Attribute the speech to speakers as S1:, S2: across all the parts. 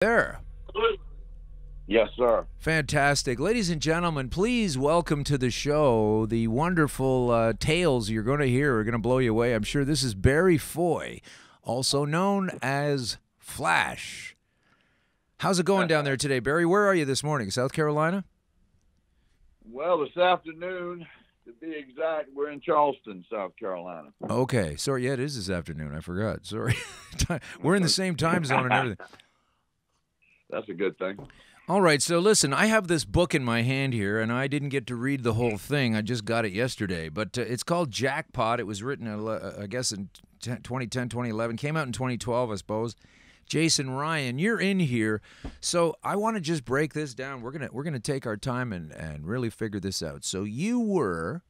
S1: There.
S2: Yes, sir.
S1: Fantastic. Ladies and gentlemen, please welcome to the show the wonderful tales you're going to hear are going to blow you away. I'm sure this is Barry Foy, also known as Flash. How's it going down there today, Barry? Where are you this morning? South Carolina?
S2: Well, this afternoon, to be exact, we're in Charleston, South Carolina.
S1: Okay. Sorry. Yeah, it is this afternoon. I forgot. Sorry. We're in the same time zone and everything.
S2: That's a good thing.
S1: All right, so listen, I have this book in my hand here, and I didn't get to read the whole thing. I just got it yesterday, but it's called Jackpot. It was written, I guess, in 2010, 2011. Came out in 2012, I suppose. Jason Ryan, you're in here, so I want to just break this down. We're gonna take our time and really figure this out. So you were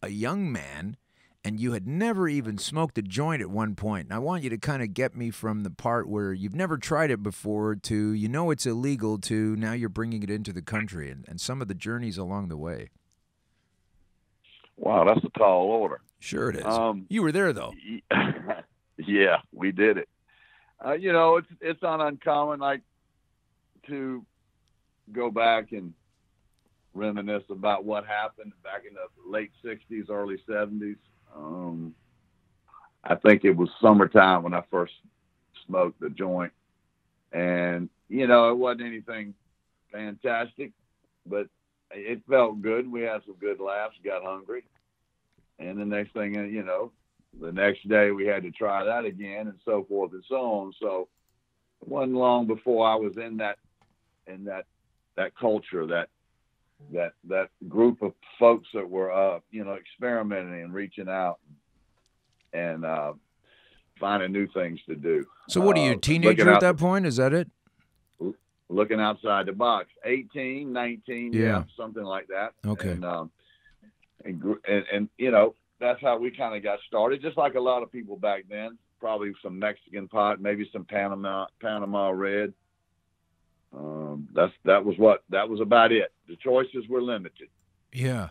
S1: a young man, and you had never even smoked a joint at one point. And I want you to kind of get me from the part where you've never tried it before to you know it's illegal to now you're bringing it into the country and some of the journeys along the way.
S2: Wow, that's a tall order.
S1: Sure it is. You were there, though.
S2: Yeah, we did it. It's not uncommon, like, to go back and reminisce about what happened back in the late 60s, early 70s. I think it was summertime when I first smoked the joint, and it wasn't anything fantastic, but it felt good. We had some good laughs, got hungry, and the next thing, the next day we had to try that again, and so forth and so on. So it wasn't long before I was in that culture, that group of folks that were, experimenting and reaching out and finding new things to do.
S1: So what are you, a teenager at that point? Is that it?
S2: Looking outside the box. 18, 19, yeah something like that.
S1: Okay.
S2: And that's how we kind of got started, just like a lot of people back then. Probably some Mexican pot, maybe some Panama Red. That was about it. The choices were limited.
S1: Yeah.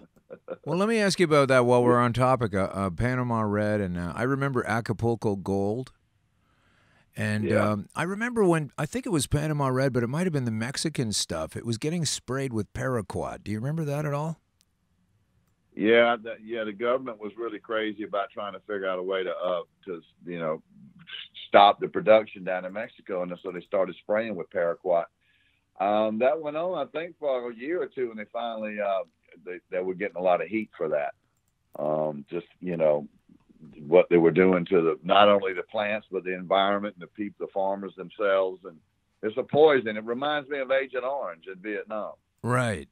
S1: Well, let me ask you about that while we're on topic. Panama Red, and I remember Acapulco Gold. And I remember when, I think it was Panama Red, but it might have been the Mexican stuff. It was getting sprayed with paraquat. Do you remember that at all?
S2: Yeah, the government was really crazy about trying to figure out a way to stop the production down in Mexico, and so they started spraying with paraquat. That went on, I think, for a year or two, and they finally they were getting a lot of heat for that. What they were doing to not only the plants but the environment and the people, the farmers themselves, and it's a poison. It reminds me of Agent Orange in Vietnam.
S1: Right.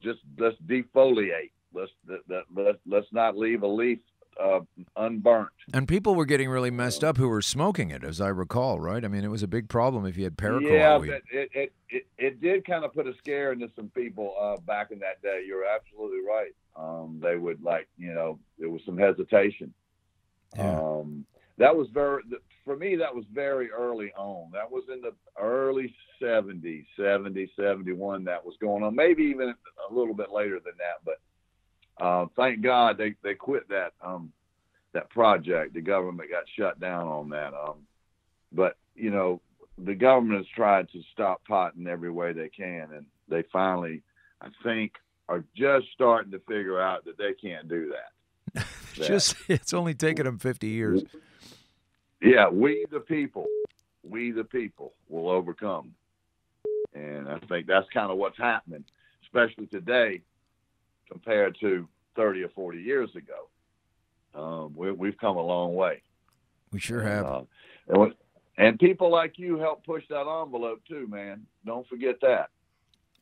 S2: Just let's defoliate. Let's not leave a leaf unburnt.
S1: And people were getting really messed up who were smoking it, as I recall, right? I mean, it was a big problem if you had paraquat.
S2: Yeah, but it did kind of put a scare into some people back in that day. You're absolutely right. They would there was some hesitation.
S1: Yeah.
S2: That was for me, that was very early on. That was in the early 70s, 70, 71 that was going on. Maybe even a little bit later than that, but thank God they quit that project. The government got shut down on that. But the government has tried to stop pot in every way they can, and they finally, I think, are just starting to figure out that they can't do that.
S1: It's only taken them 50 years.
S2: Yeah, we the people will overcome. And I think that's kind of what's happening, especially today compared to 30 or 40 years ago. We've come a long way.
S1: We sure have.
S2: And people like you help push that envelope too, man. Don't forget that.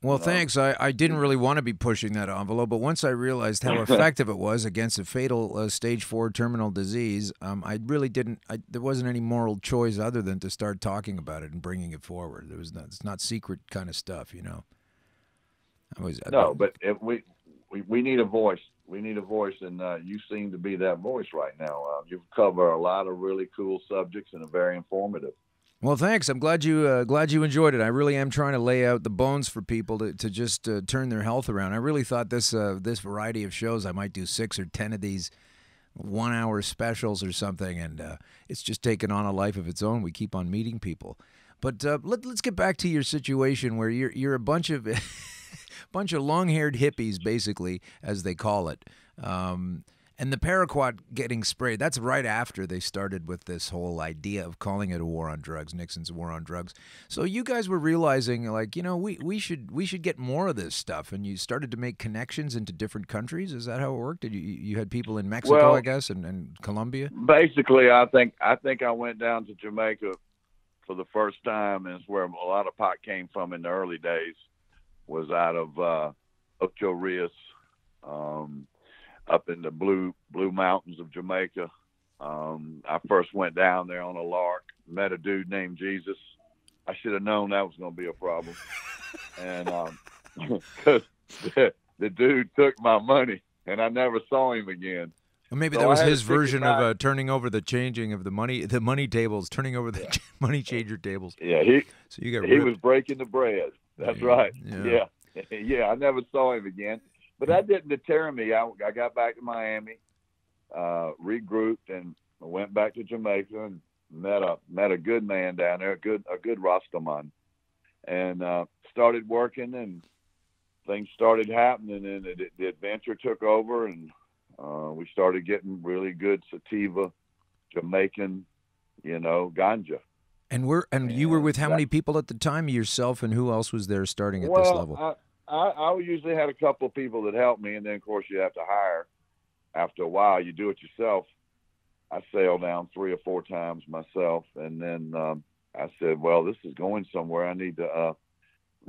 S1: Well, thanks. I didn't really want to be pushing that envelope, but once I realized how effective it was against a fatal stage 4 terminal disease, I really didn't. There wasn't any moral choice other than to start talking about it and bringing it forward. It's not secret kind of stuff,
S2: But we need a voice. We need a voice, and you seem to be that voice right now. You cover a lot of really cool subjects and are very informative.
S1: Well, thanks. I'm glad you enjoyed it. I really am trying to lay out the bones for people to just turn their health around. I really thought this variety of shows, I might do 6 or 10 of these 1-hour specials or something, and it's just taken on a life of its own. We keep on meeting people. But let's get back to your situation where you're a bunch of bunch of long-haired hippies, basically, as they call it. And the paraquat getting sprayed, that's right after they started with this whole idea of calling it a war on drugs, Nixon's war on drugs. So you guys were realizing, like, we should get more of this stuff, and you started to make connections into different countries. Is that how it worked? Did you had people in Mexico,
S2: Well,
S1: I guess, and Colombia?
S2: Basically, I think I went down to Jamaica for the first time, and it's where a lot of pot came from in the early days, was out of Ocho Rios, up in the blue mountains of Jamaica. I first went down there on a lark, met a dude named Jesus. I should have known that was going to be a problem. And 'cause the dude took my money, and I never saw him again.
S1: Or maybe that was his version of turning over the changing of the money tables, turning over the money changer tables.
S2: Yeah, he was breaking the bread. That's right. Yeah. I never saw him again. But that didn't deter me. I got back to Miami, regrouped, and went back to Jamaica and met a good man down there, a good Rastaman, and started working, and things started happening, and the adventure took over, and we started getting really good sativa, Jamaican, ganja.
S1: And you were with how many people at the time? Yourself, and who else was there starting at this level?
S2: I usually had a couple of people that helped me, and then, of course, you have to hire. After a while, you do it yourself. I sailed down 3 or 4 times myself, and then I said, well, this is going somewhere. I need to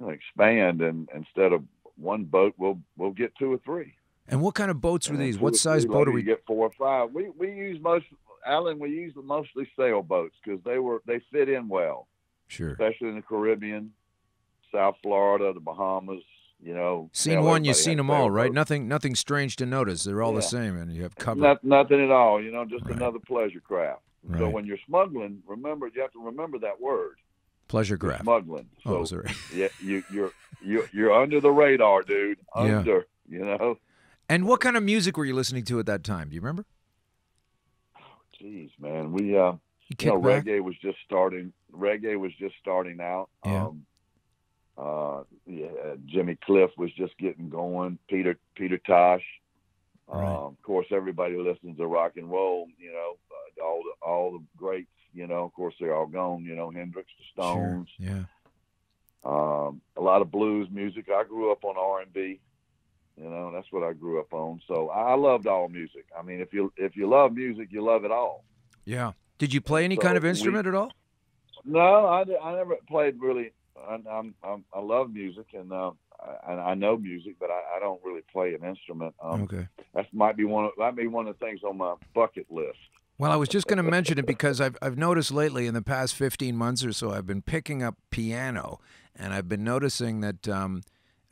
S2: expand, and instead of one boat, we'll get 2 or 3.
S1: And what kind of boats were these? What size boat are we?
S2: Get 4 or 5. We use mostly sailboats because they fit in well.
S1: Sure.
S2: Especially in the Caribbean, South Florida, the Bahamas.
S1: Seen one, you've seen them all, right? Nothing strange to notice. They're all the same, and you have cover.
S2: Nothing at all. Just another pleasure craft.
S1: Right.
S2: So when you're smuggling, you have to remember that word.
S1: Pleasure craft.
S2: Smuggling. So,
S1: sorry.
S2: Yeah, you're under the radar, dude.
S1: And what kind of music were you listening to at that time? Do you remember?
S2: Oh, geez, man, reggae was just starting. Reggae was just starting out.
S1: Yeah.
S2: Jimmy Cliff was just getting going. Peter Tosh.
S1: Right.
S2: Of course, everybody listens to rock and roll. All the greats. Of course, they're all gone. Hendrix, the Stones.
S1: Sure. Yeah.
S2: A lot of blues music. I grew up on R&B. That's what I grew up on. So I loved all music. I mean, if you love music, you love it all.
S1: Yeah. Did you play any kind of instrument at all?
S2: No, I never played really. I love music, and I know music, but I don't really play an instrument.
S1: Okay.
S2: That might be one of the things on my bucket list.
S1: Well, I was just going to mention it because I've noticed lately in the past 15 months or so, I've been picking up piano, and I've been noticing that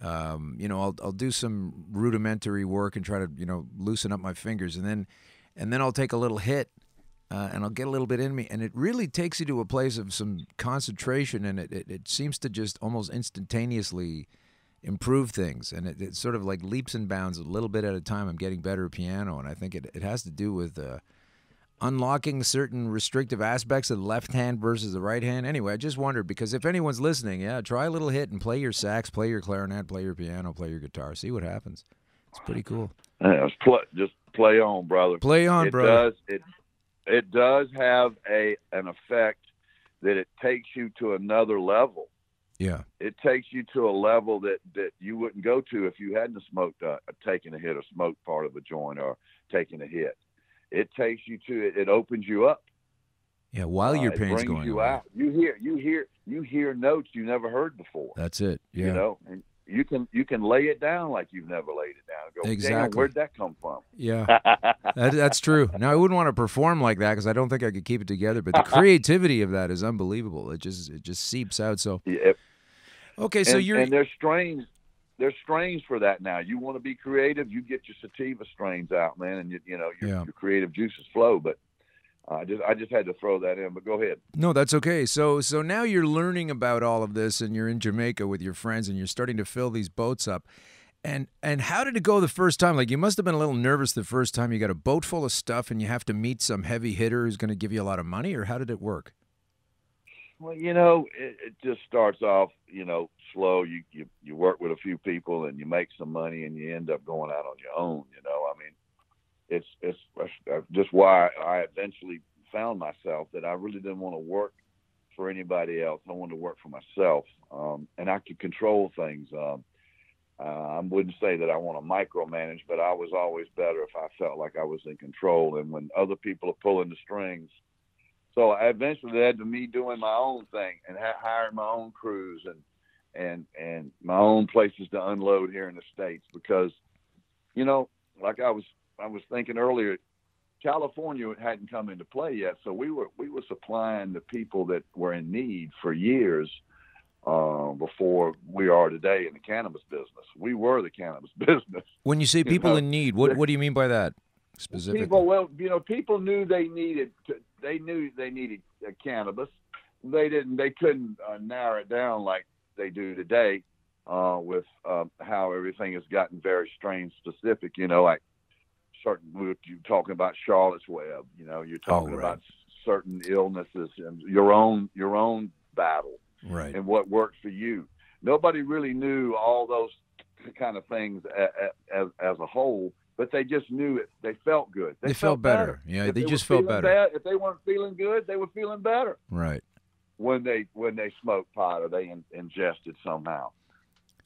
S1: I'll do some rudimentary work and try to loosen up my fingers, and then I'll take a little hit. And I'll get a little bit in me, and it really takes you to a place of some concentration, and it seems to just almost instantaneously improve things, and it sort of like leaps and bounds a little bit at a time. I'm getting better at piano, and I think it has to do with unlocking certain restrictive aspects of the left hand versus the right hand. Anyway, I just wondered, because if anyone's listening, try a little hit and play your sax, play your clarinet, play your piano, play your guitar. See what happens. It's pretty cool.
S2: Just play on, brother.
S1: Play on, brother.
S2: It does have an effect that it takes you to another level.
S1: Yeah.
S2: It takes you to a level that you wouldn't go to if you hadn't smoked, taken a hit or smoked part of a joint or taken a hit. It takes you to it. It opens you up.
S1: Yeah, while your pain's going
S2: you
S1: away.
S2: out. You hear notes you never heard before.
S1: That's it. Yeah.
S2: And you can lay it down like you've never laid it down. And go,
S1: exactly.
S2: Damn, where'd that come from?
S1: Yeah, that's true. Now, I wouldn't want to perform like that because I don't think I could keep it together. But the creativity of that is unbelievable. It just seeps out. So
S2: yeah.
S1: Okay, so
S2: and there's strains. There's strains for that now. You want to be creative, you get your sativa strains out, man, and your creative juices flow. But I just had to throw that in. But go ahead.
S1: No, that's okay. So now you're learning about all of this, and you're in Jamaica with your friends, and you're starting to fill these boats up. And how did it go the first time? Like, you must have been a little nervous the first time. You got a boat full of stuff, and you have to meet some heavy hitter who's going to give you a lot of money, or how did it work?
S2: Well, it just starts off, slow. You work with a few people and you make some money and you end up going out on your own. I mean, it's just why I eventually found myself that I really didn't want to work for anybody else. I wanted to work for myself, and I could control things. I wouldn't say that I want to micromanage, but I was always better if I felt like I was in control. And when other people are pulling the strings, so I eventually led to me doing my own thing and hiring my own crews and my own places to unload here in the States. Because, like I was thinking earlier, California hadn't come into play yet, so we were supplying the people that were in need for years before we are today in the cannabis business. We were the cannabis business.
S1: When you say people in need, what do you mean by that specifically?
S2: People knew they needed cannabis. They couldn't narrow it down like they do today with how everything has gotten very strain specific. Like certain, you're talking about Charlotte's Web. You're talking about certain illnesses and your own battle.
S1: Right.
S2: And what worked for you. Nobody really knew all those kind of things as a whole, but they just knew it. They felt good.
S1: They felt better. Yeah, they just felt better.
S2: If they weren't feeling good, they were feeling better.
S1: Right.
S2: When they smoked pot or they ingested somehow.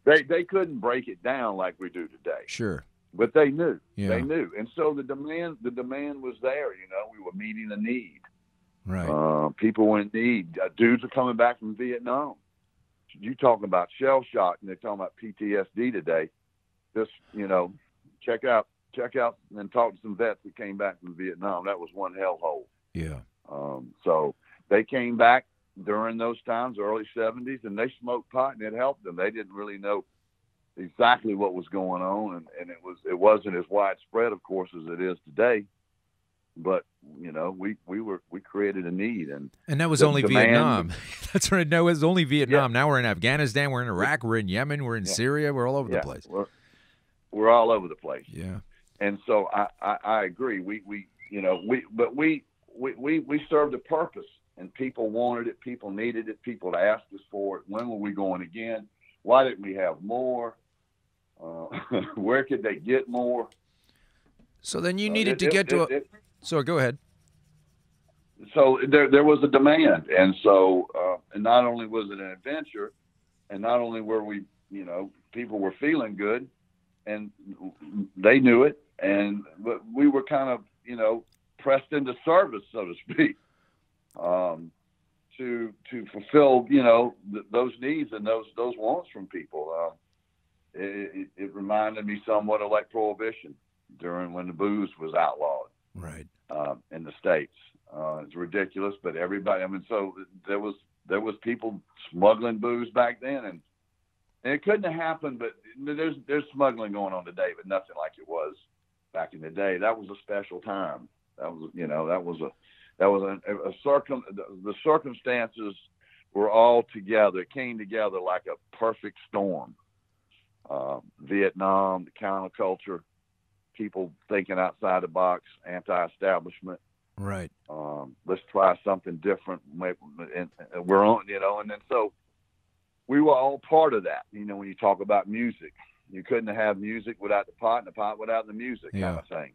S2: They couldn't break it down like we do today.
S1: Sure.
S2: But they knew.
S1: Yeah.
S2: They knew. And so the demand was there, we were meeting a need.
S1: Right.
S2: People were in need. Dudes are coming back from Vietnam. You talking about shell shock, and they're talking about PTSD today. Just check out and talk to some vets that came back from Vietnam. That was one hellhole.
S1: Yeah.
S2: So they came back during those times, early 70s, and they smoked pot, and it helped them. They didn't really know exactly what was going on, and it wasn't as widespread, of course, as it is today. But we created a need, and
S1: that was only Vietnam. That's right. No, it was only Vietnam. Yeah. Now we're in Afghanistan, we're in Iraq, we're in Yemen, we're in Syria, we're all over the place.
S2: We're all over the place.
S1: Yeah.
S2: And so I agree. We served a purpose, and people wanted it, people needed it, people asked us for it. When were we going again? Why didn't we have more? Where could they get more?
S1: So then you needed to get to So go ahead.
S2: So there was a demand, and so and not only was it an adventure, and not only were we, people were feeling good, and they knew it, but we were kind of, pressed into service, so to speak, to fulfill, those needs and those wants from people. It reminded me somewhat of like Prohibition during when the booze was outlawed.
S1: Right.
S2: In the States. It's ridiculous, but everybody, so there was people smuggling booze back then, and it couldn't have happened, but there's smuggling going on today, but nothing like it was back in the day. That was a special time. That was, the circumstances were all together. It came together like a perfect storm. Vietnam, the counterculture, people thinking outside the box, anti-establishment.
S1: Right.
S2: Let's try something different. And we're on, and then so we were all part of that. When you talk about music, you couldn't have music without the pot and the pot without the music, kind of thing.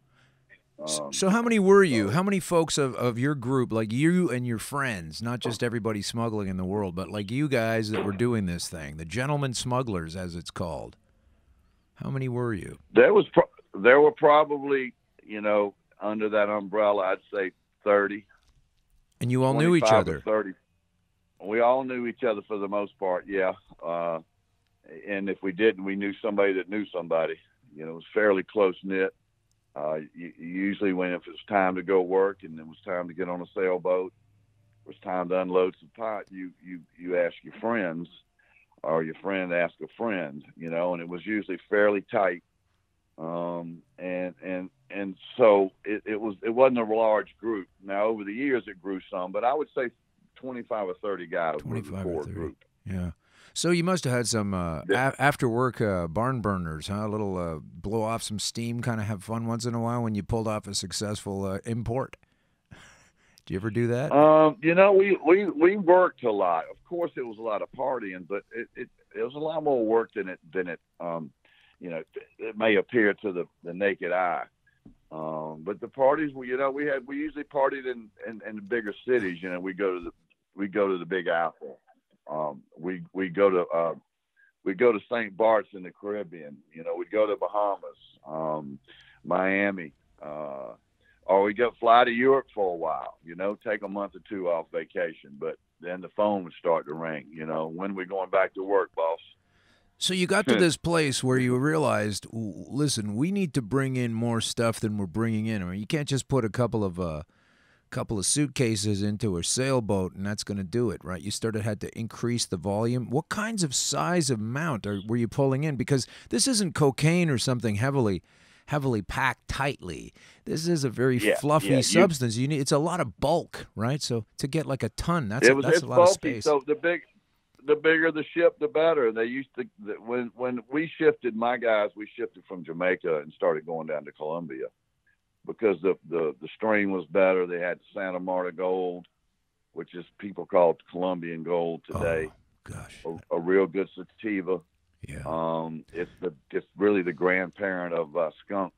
S1: So how many were you? How many folks of your group, like you and your friends, not just everybody smuggling in the world, but like you guys that were doing this thing, the gentlemen smugglers, as it's called? How many were you?
S2: There were probably, under that umbrella, I'd say 30.
S1: And you all knew each other?
S2: 30. We all knew each other for the most part, yeah. And if we didn't, we knew somebody that knew somebody. It was fairly close-knit. Usually if it was time to go work and it was time to get on a sailboat, it was time to unload some pot, you ask your friends, or your friend asked a friend, and it was usually fairly tight. And so it wasn't a large group. Now over the years it grew some, but I would say 25 or 30 guys.
S1: 25 or 30. Group. Yeah. So you must have had some after work barn burners, huh? A little blow off some steam, kind of have fun once in a while when you pulled off a successful import. Do you ever do that?
S2: We worked a lot. Of course, it was a lot of partying, but it was a lot more work than it may appear to the naked eye. But the parties, we usually partied in the bigger cities. We go to the Big Apple. We go to St. Bart's in the Caribbean. We go to Bahamas, Miami, or we fly to Europe for a while. Take a month or two off vacation. But then the phone would start to ring. When are we going back to work, boss?
S1: So you got to this place where you realized, listen, we need to bring in more stuff than we're bringing in. I mean, you can't just put a couple of suitcases into a sailboat and that's going to do it, right? You had to increase the volume. What kinds of size amount were you pulling in? Because this isn't cocaine or something heavily packed tightly. This is a very fluffy substance. It's a lot of bulk, right? So to get like a ton, that's a lot
S2: bulky,
S1: of space.
S2: So the bigger the ship, the better. They used to when we shifted, my guys, we shifted from Jamaica and started going down to Colombia because the strain was better. They had Santa Marta Gold, which is people call it Colombian Gold today.
S1: Oh, gosh,
S2: a real good sativa.
S1: Yeah.
S2: It's really the grandparent of skunk.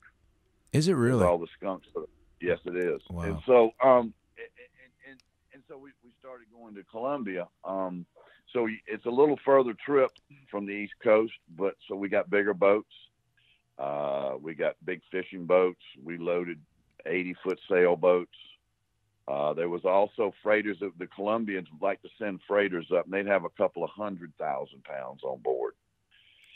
S1: Is it really?
S2: All the skunks. Yes, it is.
S1: Wow.
S2: And so so we started going to Colombia. So it's a little further trip from the East Coast, but so we got bigger boats. We got big fishing boats. We loaded 80-foot sailboats. There was also freighters. The Colombians like to send freighters up, and they'd have a couple of 100,000 pounds on board.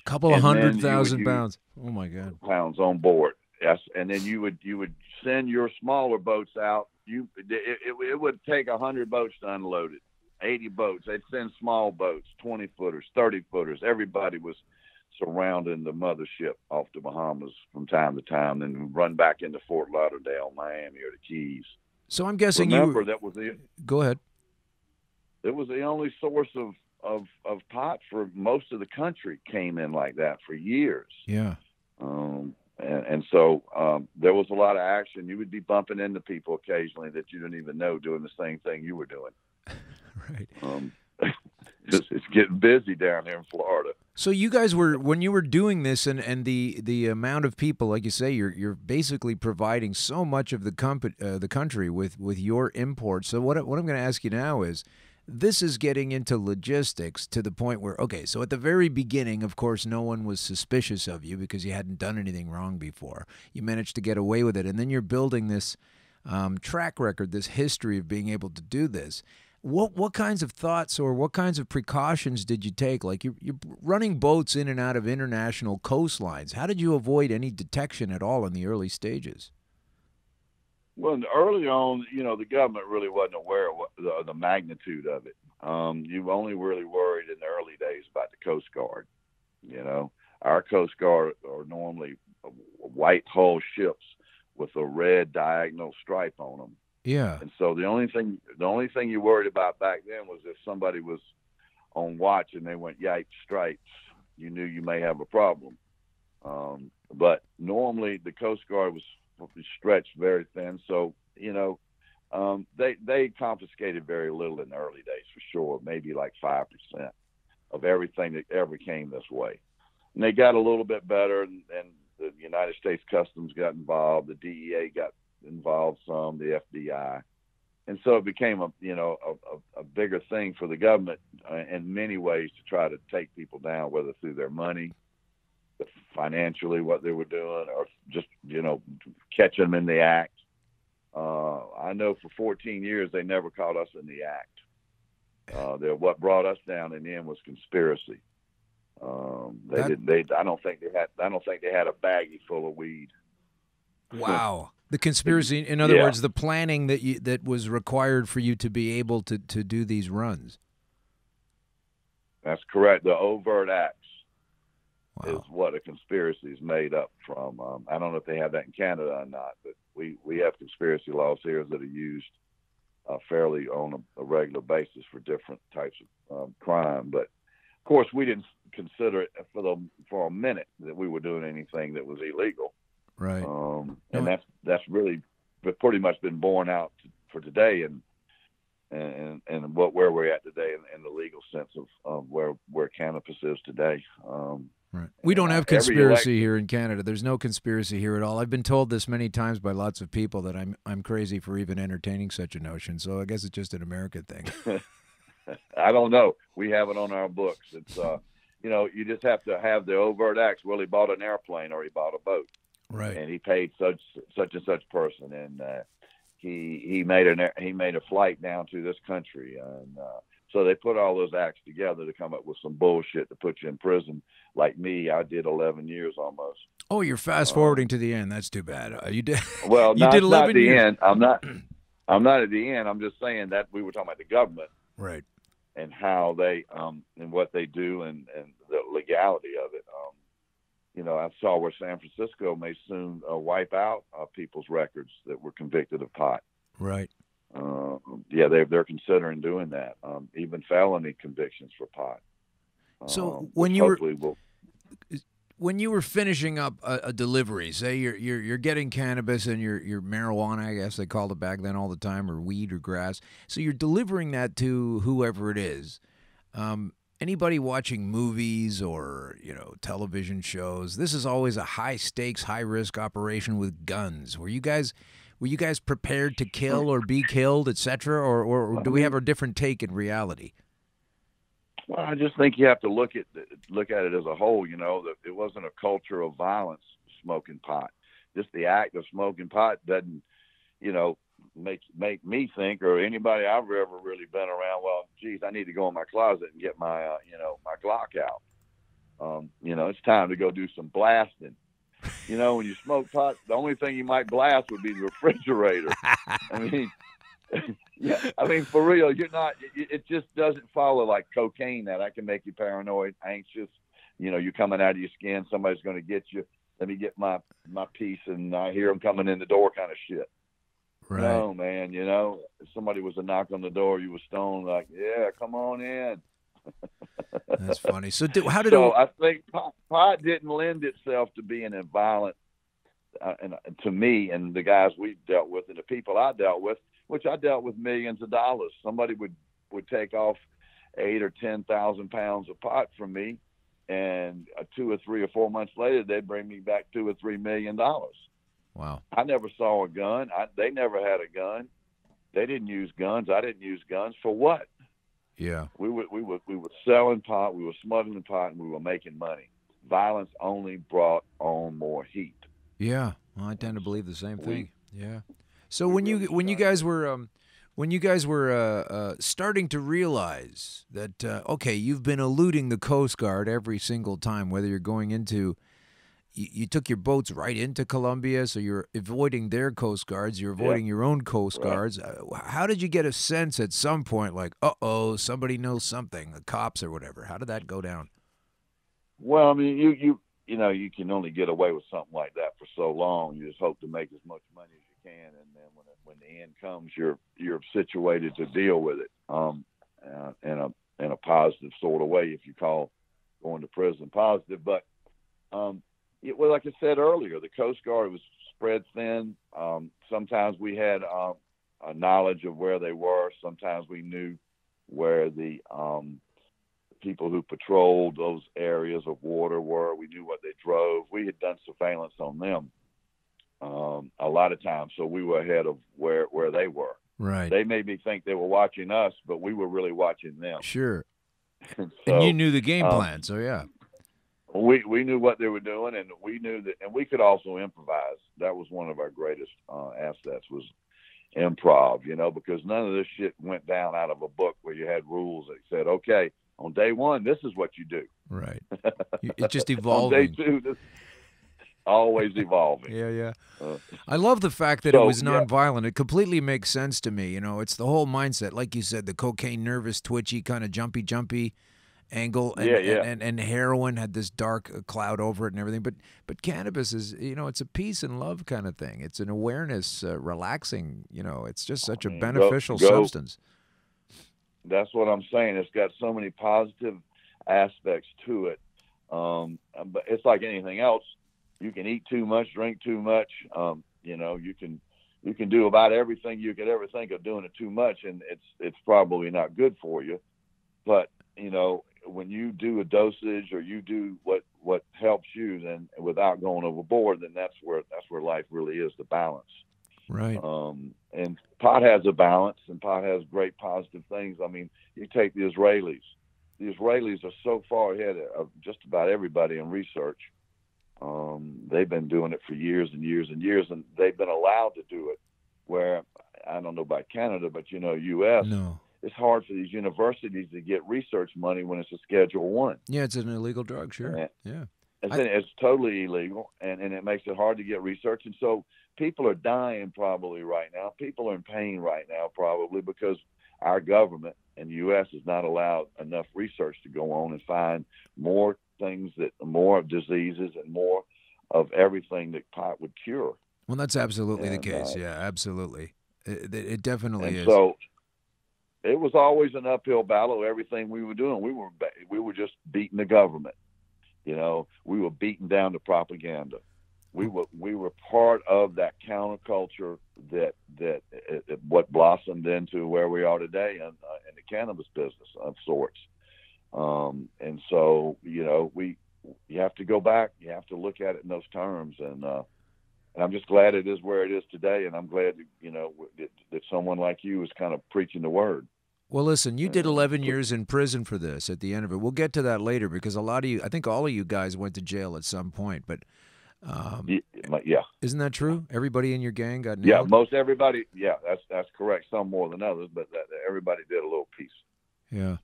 S1: Couple of 100,000 pounds. Oh my God.
S2: Pounds on board. Yes, and then you would send your smaller boats out. It would take 100 boats to unload it. 80 boats. They'd send small boats, 20-footers, 30-footers. Everybody was surrounding the mothership off the Bahamas from time to time, and run back into Fort Lauderdale, Miami, or the Keys.
S1: So I'm guessing
S2: that was it.
S1: Go ahead.
S2: It was the only source of pot for most of the country. Came in like that for years.
S1: Yeah.
S2: And so there was a lot of action. You would be bumping into people occasionally that you didn't even know doing the same thing you were doing.
S1: Right.
S2: It's getting busy down here in Florida.
S1: So you guys when you were doing this and the amount of people, like you say, you're basically providing so much of the country with your imports. So what I'm going to ask you now is, this is getting into logistics to the point where, okay, so at the very beginning, of course, no one was suspicious of you because you hadn't done anything wrong before. You managed to get away with it, and then you're building this track record, this history of being able to do this. What kinds of thoughts or what kinds of precautions did you take? Like you're running boats in and out of international coastlines. How did you avoid any detection at all in the early stages?
S2: Well, early on, the government really wasn't aware of the magnitude of it. You only really worried in the early days about the Coast Guard. Our Coast Guard are normally white hull ships with a red diagonal stripe on them.
S1: Yeah.
S2: And so the only thing you worried about back then was if somebody was on watch and they went yipe stripes, you knew you may have a problem. But normally the Coast Guard was stretched very thin, so they confiscated very little in the early days for sure, maybe like 5% of everything that ever came this way. And they got a little bit better, and the United States Customs got involved, the DEA got involved some, the FBI, and so it became a bigger thing for the government in many ways to try to take people down, whether through their money, financially what they were doing, or just catch them in the act. I know for 14 years they never caught us in the act. What brought us down in the end was conspiracy. I don't think they had a baggie full of weed.
S1: Wow. The conspiracy, in other words, the planning that was required for you to be able to do these runs. That's
S2: correct. The overt acts is what a conspiracy is made up from. I don't know if they have that in Canada or not, but we have conspiracy laws here that are used fairly on a regular basis for different types of crime. But of course, we didn't consider it for a minute that we were doing anything that was illegal.
S1: Right.
S2: And that's really pretty much been borne out for today, and where we're at today in the legal sense of where cannabis is today.
S1: Right. We don't have conspiracy here in Canada. There's no conspiracy here at all. I've been told this many times by lots of people that I'm crazy for even entertaining such a notion. So I guess it's just an American thing.
S2: I don't know. We have it on our books. It's you just have to have the overt acts. Well, he bought an airplane or he bought a boat,
S1: right?
S2: And he paid such and such person, and he made a flight down to this country, and so they put all those acts together to come up with some bullshit to put you in prison. Like me, I did 11 years almost.
S1: Oh, you're fast forwarding to the end. That's too bad. You did.
S2: Well,
S1: you did 11
S2: not the
S1: years.
S2: end. I'm not at the end. I'm just saying that we were talking about the government,
S1: right?
S2: And how they and what they do and the legality of it. I saw where San Francisco may soon wipe out people's records that were convicted of pot.
S1: Right.
S2: Yeah, they're considering doing that. Even felony convictions for pot.
S1: So when you were finishing up a delivery, say you're getting cannabis and your marijuana, I guess they called it back then all the time, or weed or grass. So you're delivering that to whoever it is. Anybody watching movies or television shows, this is always a high stakes, high risk operation with guns. Were you guys prepared to kill or be killed, etc., or do we have a different take in reality?
S2: Well, I just think you have to look at it as a whole. That it wasn't a culture of violence smoking pot. Just the act of smoking pot doesn't, make me think, or anybody I've ever really been around, well, geez, I need to go in my closet and get my my Glock out. It's time to go do some blasting. When you smoke pot, the only thing you might blast would be the refrigerator. For real, you're not. It just doesn't follow like cocaine. That can make you paranoid, anxious. You're coming out of your skin. Somebody's going to get you. Let me get my piece, and I hear them coming in the door, kind of shit.
S1: Right.
S2: No, man. If somebody was to knock on the door, you were stoned. Like, yeah, come on in.
S1: That's funny. So
S2: I think pot didn't lend itself to being a violent. And to me and the guys we dealt with and the people I dealt with, which I dealt with millions of dollars. Somebody would take off 8,000 or 10,000 pounds of pot from me, and 2 or 3 or 4 months later, they'd bring me back $2 or $3 million.
S1: Wow!
S2: I never saw a gun. They never had a gun. They didn't use guns. I didn't use guns. For what?
S1: Yeah.
S2: We were selling pot. We were smuggling pot, and we were making money. Violence only brought on more heat.
S1: Yeah, well, I tend to believe the same thing. Yeah. So when you guys were starting to realize that okay, you've been eluding the Coast Guard every single time, whether you're going into, you took your boats right into Colombia, so you're avoiding their Coast Guards, you're avoiding your own Coast Guards. How did you get a sense at some point, like, somebody knows something, the cops or whatever? How did that go down?
S2: Well, you can only get away with something like that for so long. You just hope to make as much money as you can, and then when the end comes, you're situated to deal with it in a positive sort of way, if you call going to prison positive. But like I said earlier, the Coast Guard was spread thin. Sometimes we had a knowledge of where they were. Sometimes we knew where the people who patrolled those areas of water were. We knew what they drove. We had done surveillance on them a lot of times, so we were ahead of where they were.
S1: Right.
S2: They made me think they were watching us, but we were really watching them.
S1: Sure.
S2: And
S1: you knew the game plan, so yeah.
S2: We knew what they were doing, and we knew that, and we could also improvise. That was one of our greatest assets, was improv, because none of this shit went down out of a book where you had rules that said, okay, on day one, this is what you do.
S1: Right. It's just evolving.
S2: On day two, this always evolving.
S1: Yeah. I love the fact that it was nonviolent. It completely makes sense to me. It's the whole mindset. Like you said, the cocaine, nervous, twitchy, kind of jumpy angle. And, and heroin had this dark cloud over it and everything. But cannabis is, it's a peace and love kind of thing. It's an awareness, relaxing. It's just such a beneficial substance.
S2: That's what I'm saying. It's got so many positive aspects to it. But it's like anything else. You can eat too much, drink too much. You can you can do about everything you could ever think of doing it too much, and it's probably not good for you. But when you do a dosage or you do what helps you, then without going overboard, then that's where life really is, the balance.
S1: Right.
S2: And pot has a balance, and pot has great positive things. I mean, you take the Israelis. The Israelis are so far ahead of just about everybody in research. They've been doing it for years and years and years, and they've been allowed to do it. Where, I don't know about Canada, but U.S.
S1: No.
S2: It's hard for these universities to get research money when it's a Schedule 1.
S1: Yeah, it's an illegal drug, sure. Yeah.
S2: It's totally illegal, and it makes it hard to get research. And so people are dying probably right now. People are in pain right now probably because our government and the U.S. has not allowed enough research to go on and find more things, more diseases and more of everything that pot would cure.
S1: Well, that's absolutely the case. Yeah, absolutely. It definitely is.
S2: So it was always an uphill battle. Everything we were doing, we were just beating the government. We were beating down the propaganda. We were part of that counterculture that what blossomed into where we are today in the cannabis business of sorts. And so you have to go back. You have to look at it in those terms, and I'm just glad it is where it is today. And I'm glad that someone like you is kind of preaching the word.
S1: Well, listen, you did 11 years in prison for this at the end of it. We'll get to that later because a lot of you, I think all of you guys went to jail at some point, but
S2: yeah.
S1: Isn't that true? Everybody in your gang got nailed?
S2: Yeah, most everybody. Yeah, that's correct. Some more than others, but everybody did a little piece.
S1: Yeah.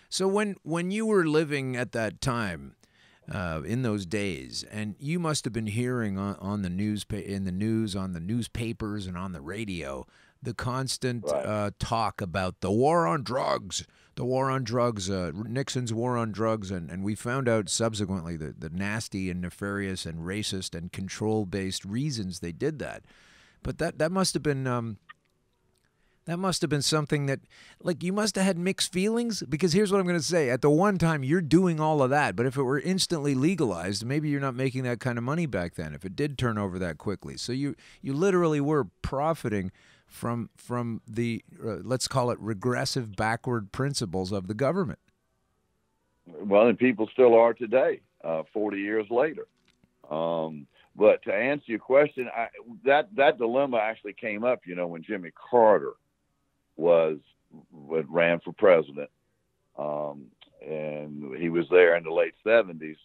S1: So when you were living at that time, in those days, and you must have been hearing on the news, in the news, on the newspapers, and on the radio, the constant talk about the war on drugs, Nixon's war on drugs, and we found out subsequently the nasty and nefarious and racist and control-based reasons they did that. But that must have been something that, like, you must have had mixed feelings, because here's what I'm going to say. At the one time, you're doing all of that, but if it were instantly legalized, maybe you're not making that kind of money back then, if it did turn over that quickly. So you literally were profiting from the, let's call it, regressive, backward principles of the government.
S2: Well, and people still are today, 40 years later. But to answer your question, that dilemma actually came up, when Jimmy Carter ran for president, and he was there in the late 70s.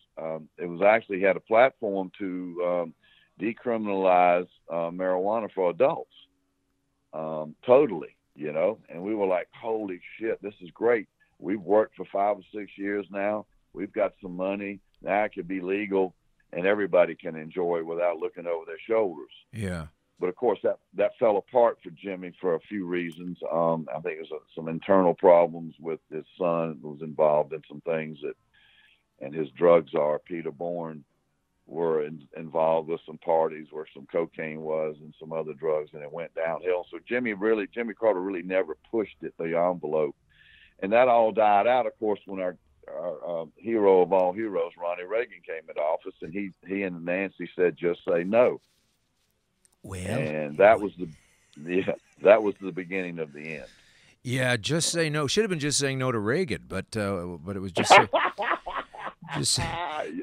S2: It was actually had a platform to decriminalize marijuana for adults, totally, and we were like, holy shit, this is great. We've worked for 5 or 6 years now. We've got some money. Now it could be legal and everybody can enjoy it without looking over their shoulders.
S1: Yeah.
S2: But of course, that fell apart for Jimmy for a few reasons. I think it was some internal problems with his son, who was involved in some things and his drug czar, Peter Bourne, were involved with some parties where some cocaine was and some other drugs, and it went downhill. So Jimmy Carter really never pushed it, the envelope. And that all died out, of course, when our hero of all heroes, Ronald Reagan, came into office, and he and Nancy said, just say no.
S1: Well,
S2: and that was the beginning of the end.
S1: Yeah, just say no. Should have been just saying no to Reagan, but it was just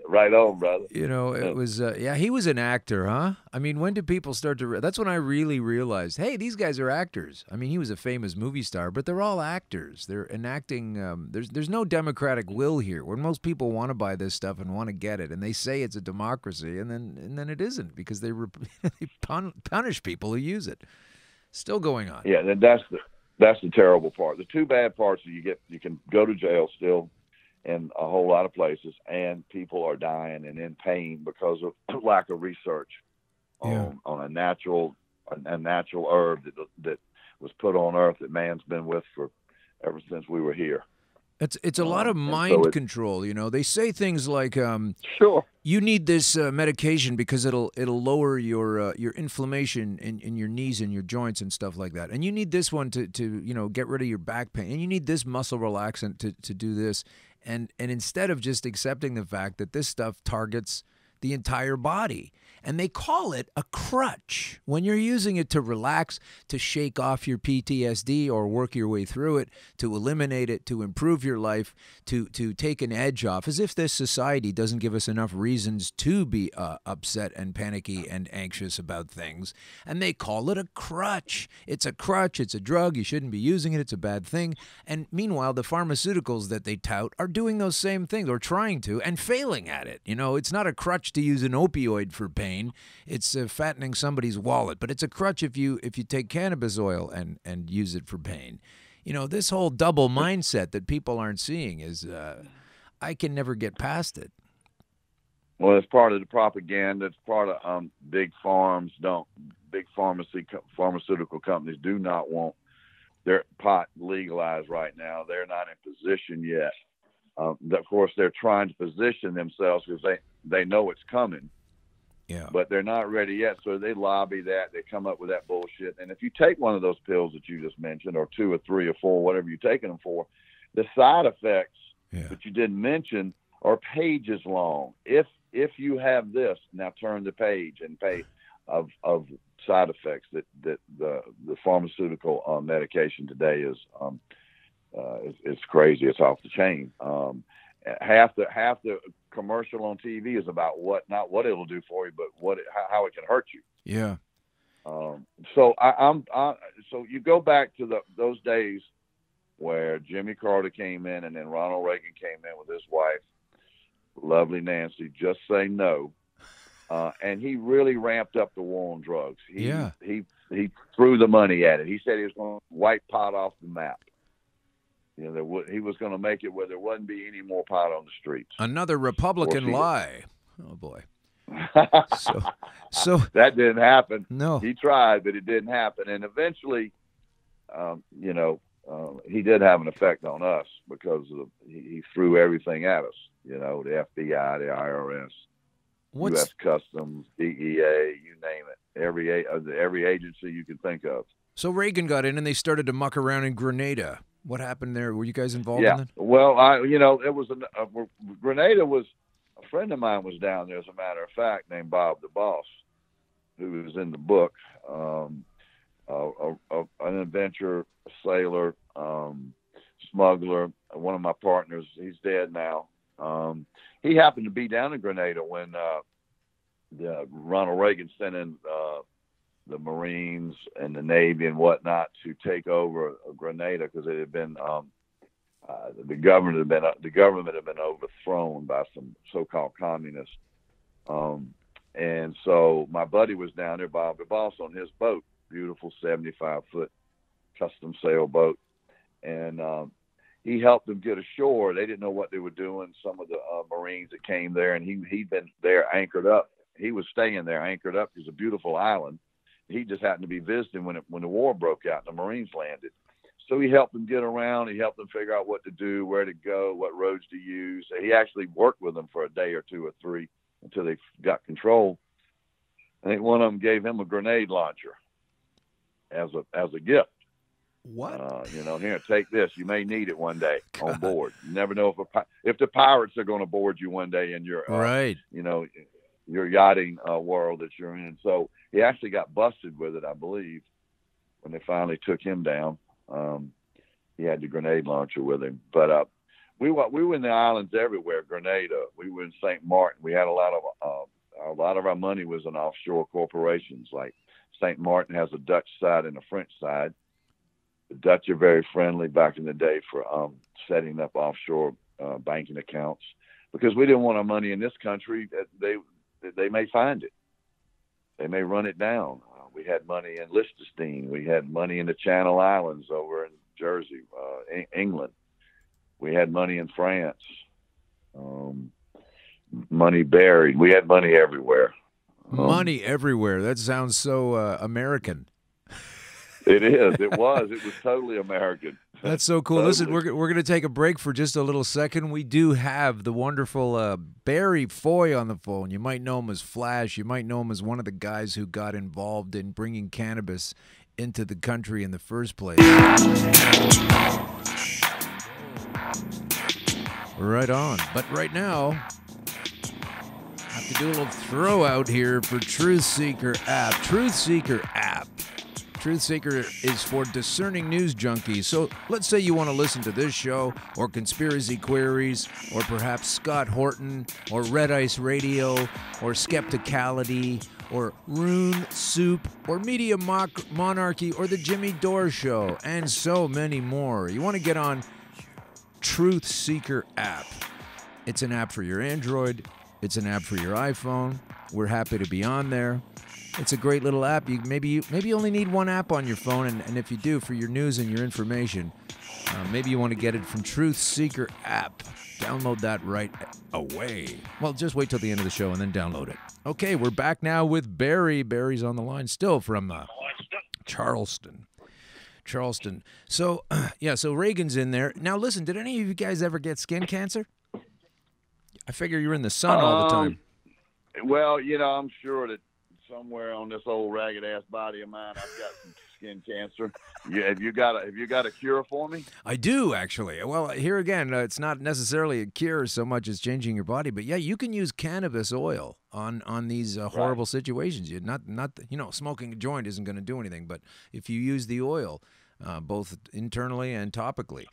S2: right on, brother.
S1: It was he was an actor, huh? I mean, when did people start to? That's when I really realized, hey, these guys are actors. I mean, he was a famous movie star, but they're all actors. They're enacting. There's no democratic will here. When most people want to buy this stuff and want to get it, and they say it's a democracy, and then it isn't, because they punish people who use it. Still going on.
S2: Yeah, that's the terrible part. The two bad parts are you can go to jail still in a whole lot of places, and people are dying and in pain because of lack of research on a natural herb that was put on earth that man's been with for ever since we were here.
S1: It's a lot of mind control. They say things like,
S2: sure,
S1: you need this medication because it'll lower your inflammation in your knees and your joints and stuff like that, and you need this one to get rid of your back pain, and you need this muscle relaxant to do this. And instead of just accepting the fact that this stuff targets the entire body. And they call it a crutch. When you're using it to relax, to shake off your PTSD or work your way through it, to eliminate it, to improve your life, to take an edge off, as if this society doesn't give us enough reasons to be upset and panicky and anxious about things. And they call it a crutch. It's a crutch. It's a drug. You shouldn't be using it. It's a bad thing. And meanwhile, the pharmaceuticals that they tout are doing those same things, or trying to, and failing at it. You know, it's not a crutch to use an opioid for pain. It's fattening somebody's wallet, but it's a crutch if you take cannabis oil and use it for pain. You know, this whole double mindset that people aren't seeing is, I can never get past it.
S2: Well, it's part of the propaganda. It's part of big pharmaceutical companies do not want their pot legalized right now. They're not in position yet. Of course, they're trying to position themselves because they know it's coming.
S1: Yeah.
S2: But they're not ready yet, so they lobby that. They come up with that bullshit. And if you take one of those pills that you just mentioned, or 2 or 3 or 4, whatever you're taking them for, the side effects that you didn't mention are pages long. If you have this, now turn the page and pay of side effects that the pharmaceutical medication today is crazy. It's off the chain. Half the commercial on TV is about not what it'll do for you, but how it can hurt you.
S1: Yeah.
S2: So so you go back to those days where Jimmy Carter came in, and then Ronald Reagan came in with his wife, lovely Nancy, just say no. And he really ramped up the war on drugs. He threw the money at it. He said he was going to wipe pot off the map. You know, he was going to make it where there wouldn't be any more pot on the streets.
S1: Another Republican lie. Oh boy. So
S2: that didn't happen.
S1: No,
S2: he tried, but it didn't happen. And eventually, he did have an effect on us because he threw everything at us. You know, the FBI, the IRS, U.S. Customs, DEA, you name it. Every agency you can think of.
S1: So Reagan got in, and they started to muck around in Grenada. What happened there? Were you guys involved in that?
S2: Well, it was Grenada was a friend of mine was down there, as a matter of fact, named Bob the Boss, who is in the book, an adventurer, a sailor, smuggler, one of my partners. He's dead now. He happened to be down in Grenada when Ronald Reagan sent in the Marines and the Navy and whatnot to take over Grenada, because it had been the government had been overthrown by some so-called communists. And so my buddy was down there, Bob the Boss, on his boat, beautiful 75-foot custom sailboat, and he helped them get ashore. They didn't know what they were doing. Some of the Marines that came there, and he'd been there anchored up. He was staying there anchored up. It's a beautiful island. He just happened to be visiting when the war broke out and the Marines landed. So he helped them get around. He helped them figure out what to do, where to go, what roads to use. He actually worked with them for a day or 2 or 3 until they got control. I think one of them gave him a grenade launcher as a gift.
S1: What?
S2: Here, take this. You may need it one day on board. You never know if the pirates are going to board you one day in your
S1: right.
S2: Your yachting world that you're in. So he actually got busted with it, I believe, when they finally took him down. He had the grenade launcher with him. But we were in the islands everywhere. Grenada. We were in St. Martin. We had a lot of our money was in offshore corporations. Like St. Martin has a Dutch side and a French side. The Dutch are very friendly back in the day for setting up offshore banking accounts, because we didn't want our money in this country. They may find it. They may run it down. We had money in Liechtenstein. We had money in the Channel Islands over in Jersey, England. We had money in France. Money buried. We had money everywhere.
S1: Money everywhere. That sounds so American.
S2: It is. It was totally American.
S1: That's so cool. Listen, we're going to take a break for just a little second. We do have the wonderful Barry Foy on the phone. You might know him as Flash. You might know him as one of the guys who got involved in bringing cannabis into the country in the first place. Right on. But right now, Have to do a little throw out here for Truth Seeker app. Truth Seeker app. Truth Seeker is for discerning news junkies. So let's say you want to listen to this show, or Conspiracy Queries, or perhaps Scott Horton, or Red Ice Radio, or Skepticality, or Rune Soup, or Media Monarchy, or The Jimmy Dore Show, and so many more. You want to get on Truth Seeker app. It's an app for your Android. It's an app for your iPhone. We're happy to be on there. It's a great little app. Maybe you only need one app on your phone, and if you do, for your news and your information, maybe you want to get it from Truth Seeker app. Download that right away. Well, just wait till the end of the show and then download it. Okay, we're back now with Barry. Barry's on the line still from Charleston. So, so Reagan's in there. Now, listen, did any of you guys ever get skin cancer? I figure you're in the sun all the time.
S2: Well, I'm sure that somewhere on this old ragged-ass body of mine, I've got some skin cancer. Have you got a cure for me?
S1: I do, actually. Well, here again, it's not necessarily a cure so much as changing your body, but yeah, you can use cannabis oil on these horrible situations. Smoking a joint isn't going to do anything, but if you use the oil, both internally and topically,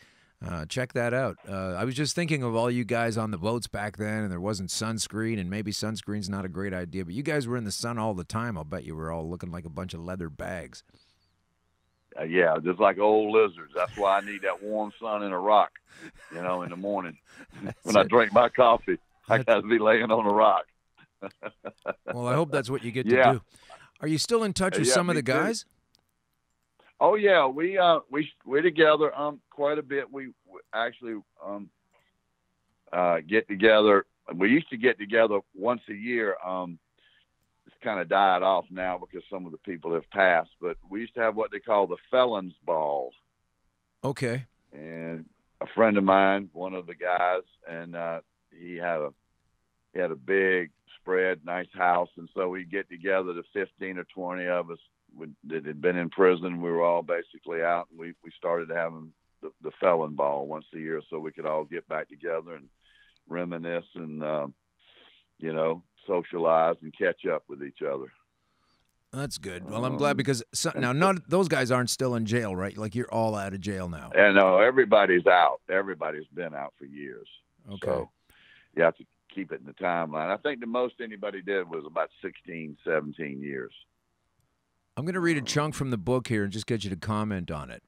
S1: check that out. I was just thinking of all you guys on the boats back then, and there wasn't sunscreen, and maybe sunscreen's not a great idea, but you guys were in the sun all the time. I'll bet you were all looking like a bunch of leather bags.
S2: Yeah, just like old lizards. That's why I need that warm sun in a rock, in the morning. When I drink my coffee, I got to be laying on a rock.
S1: Well, I hope that's what you get to do. Are you still in touch with some of the guys?
S2: Oh yeah, we're together quite a bit. We actually get together. We used to get together once a year. It's kind of died off now because some of the people have passed. But we used to have what they call the felons ball. Okay. And a friend of mine, one of the guys, and he had a big spread, nice house, and so we get together, the 15 or 20 of us that had been in prison. We were all basically out, and we started having the felon ball once a year so we could all get back together and reminisce and, socialize and catch up with each other.
S1: That's good. Well, I'm glad because now those guys aren't still in jail, right? Like you're all out of jail now.
S2: And no, everybody's out. Everybody's been out for years.
S1: Okay.
S2: So you have to keep it in the timeline. I think the most anybody did was about 16, 17 years.
S1: I'm going to read a chunk from the book here and just get you to comment on it.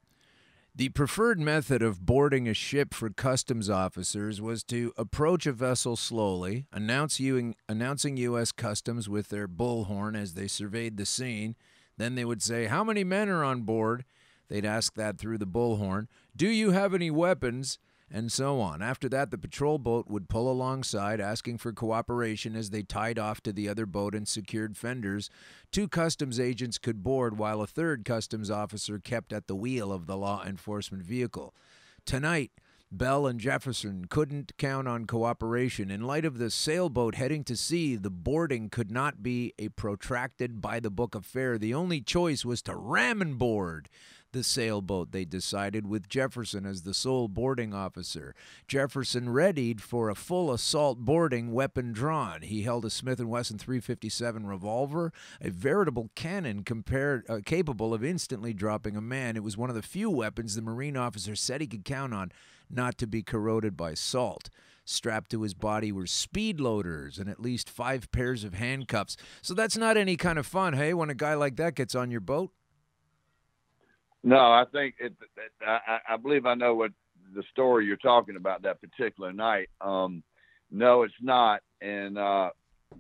S1: The preferred method of boarding a ship for customs officers was to approach a vessel slowly, announcing U.S. Customs with their bullhorn as they surveyed the scene. Then they would say, "How many men are on board?" They'd ask that through the bullhorn. "Do you have any weapons?" And so on. After that, the patrol boat would pull alongside, asking for cooperation as they tied off to the other boat and secured fenders. 2 customs agents could board, while a 3rd customs officer kept at the wheel of the law enforcement vehicle. Tonight, Bell and Jefferson couldn't count on cooperation. In light of the sailboat heading to sea, the boarding could not be a protracted by-the-book affair. The only choice was to ram and board the sailboat, they decided, with Jefferson as the sole boarding officer. Jefferson readied for a full assault boarding, weapon drawn. He held a Smith & Wesson .357 revolver, a veritable cannon capable of instantly dropping a man. It was one of the few weapons the Marine officer said he could count on not to be corroded by salt. Strapped to his body were speed loaders and at least 5 pairs of handcuffs. So that's not any kind of fun, hey, when a guy like that gets on your boat?
S2: No, I think I believe I know what the story you're talking about that particular night. No, it's not, and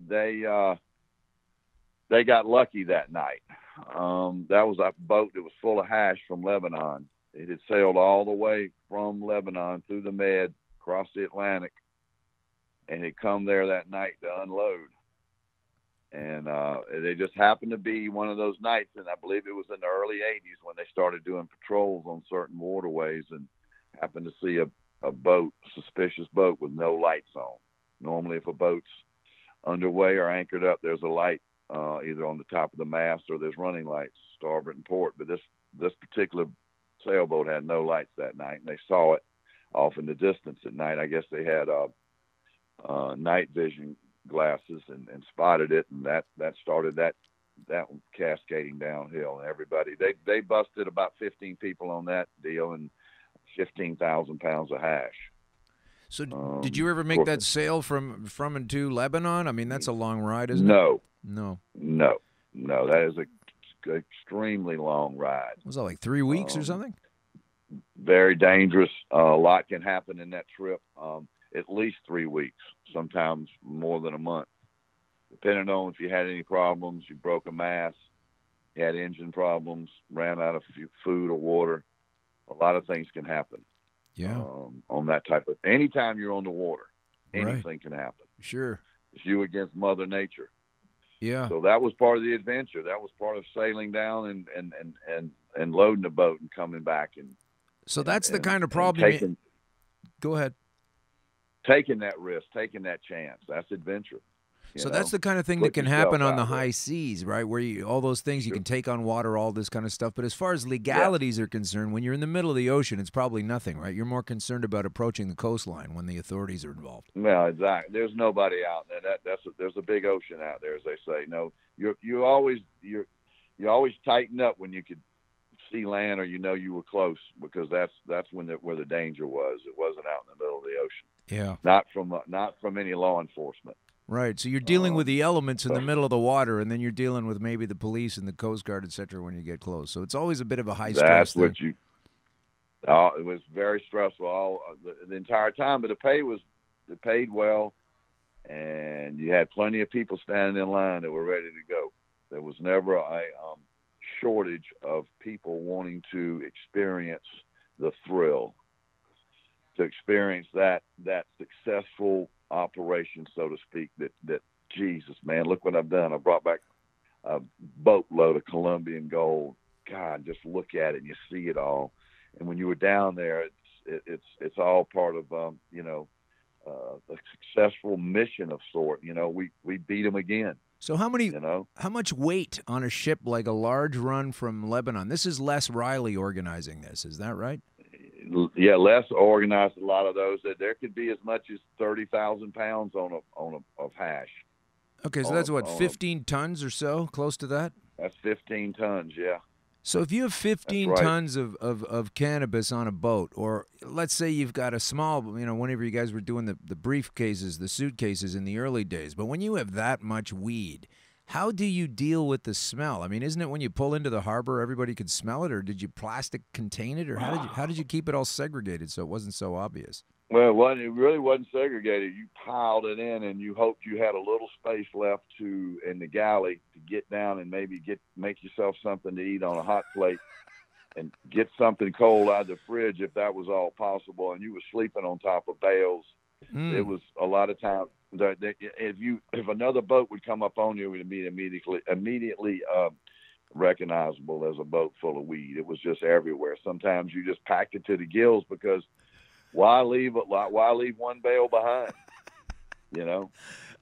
S2: they got lucky that night. That was a boat that was full of hash from Lebanon. It had sailed all the way from Lebanon through the Med, across the Atlantic, and had come there that night to unload. And they just happened to be one of those nights, and I believe it was in the early 80s when they started doing patrols on certain waterways and happened to see a boat, suspicious boat with no lights on. Normally, if a boat's underway or anchored up, there's a light either on the top of the mast or there's running lights, starboard and port. But this particular sailboat had no lights that night, and they saw it off in the distance at night. I guess they had night vision glasses and spotted it, and that started that cascading downhill. And everybody, they busted about 15 people on that deal and 15,000 pounds of hash.
S1: So did you ever make that sail from and to Lebanon? I mean, that's a long ride, isn't it?
S2: No. That is a extremely long ride.
S1: Was that like 3 weeks or something?
S2: Very dangerous. A lot can happen in that trip. At least 3 weeks, sometimes more than a month, depending on if you had any problems, you broke a mast, you had engine problems, ran out of food or water. A lot of things can happen.
S1: Yeah.
S2: On that type of, anytime you're on the water, anything can happen.
S1: Sure.
S2: It's you against Mother Nature.
S1: Yeah.
S2: So that was part of the adventure. That was part of sailing down and loading the boat and coming back. And
S1: so that's the kind of problem. Go ahead.
S2: Taking that risk, taking that chance. That's adventure.
S1: So that's the kind of thing that can happen on the high seas, right? Where all those things you can take on water, all this kind of stuff. But as far as legalities are concerned, when you're in the middle of the ocean, it's probably nothing, right? You're more concerned about approaching the coastline when the authorities are involved.
S2: Well, exactly. There's nobody out there. There's a big ocean out there, as they say. No, you always tighten up when you could see land or you were close, because that's where the danger was. It wasn't out in the middle of the ocean.
S1: Yeah.
S2: Not from any law enforcement.
S1: Right, so you're dealing with the elements in the middle of the water, and then you're dealing with maybe the police and the Coast Guard, et cetera, when you get close. So it's always a bit of a high stress thing. That's
S2: what it was very stressful the entire time, but it paid well, and you had plenty of people standing in line that were ready to go. There was never a shortage of people wanting to experience the thrill, to experience that successful operation, so to speak, that Jesus, man, look what I've done. I brought back a boatload of Colombian gold. God, just look at it and you see it all. And when you were down there, it's all part of a successful mission of sort. We beat them again.
S1: So how much weight on a ship like a large run from Lebanon? This is Les Riley organizing this, is that right?
S2: Yeah, Les organized a lot of those. That there could be as much as 30,000 pounds on of hash.
S1: Okay, so that's 15 tons or so, close to that.
S2: That's 15 tons, yeah.
S1: So if you have 15 tons of cannabis on a boat, or let's say you've got a small, whenever you guys were doing the briefcases, the suitcases in the early days, but when you have that much weed, how do you deal with the smell? I mean, isn't it when you pull into the harbor, everybody could smell it, or did you plastic contain it, or how did you keep it all segregated so it wasn't so obvious?
S2: Well, it really wasn't segregated. You piled it in, and you hoped you had a little space left in the galley to get down and maybe make yourself something to eat on a hot plate, and get something cold out of the fridge if that was all possible. And you were sleeping on top of bales. It was a lot of times. If another boat would come up on you, it would be immediately recognizable as a boat full of weed. It was just everywhere. Sometimes you just packed it to the gills, because why leave one bale behind?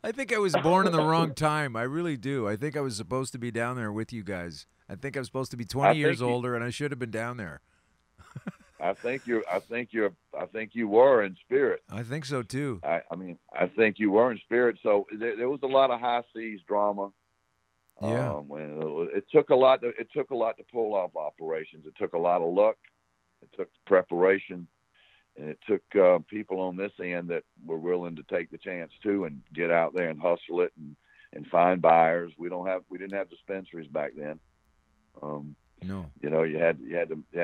S1: I think I was born in the wrong time. I really do. I think I was supposed to be down there with you guys. I think I'm supposed to be 20 years older, and I should have been down there.
S2: I think you were in spirit.
S1: I think so too.
S2: I think you were in spirit. So there was a lot of high seas drama.
S1: Yeah.
S2: It took a lot to pull off operations. It took a lot of luck. It took preparation, and it took people on this end that were willing to take the chance too, and get out there and hustle it and find buyers. We didn't have dispensaries back then.
S1: No.
S2: You had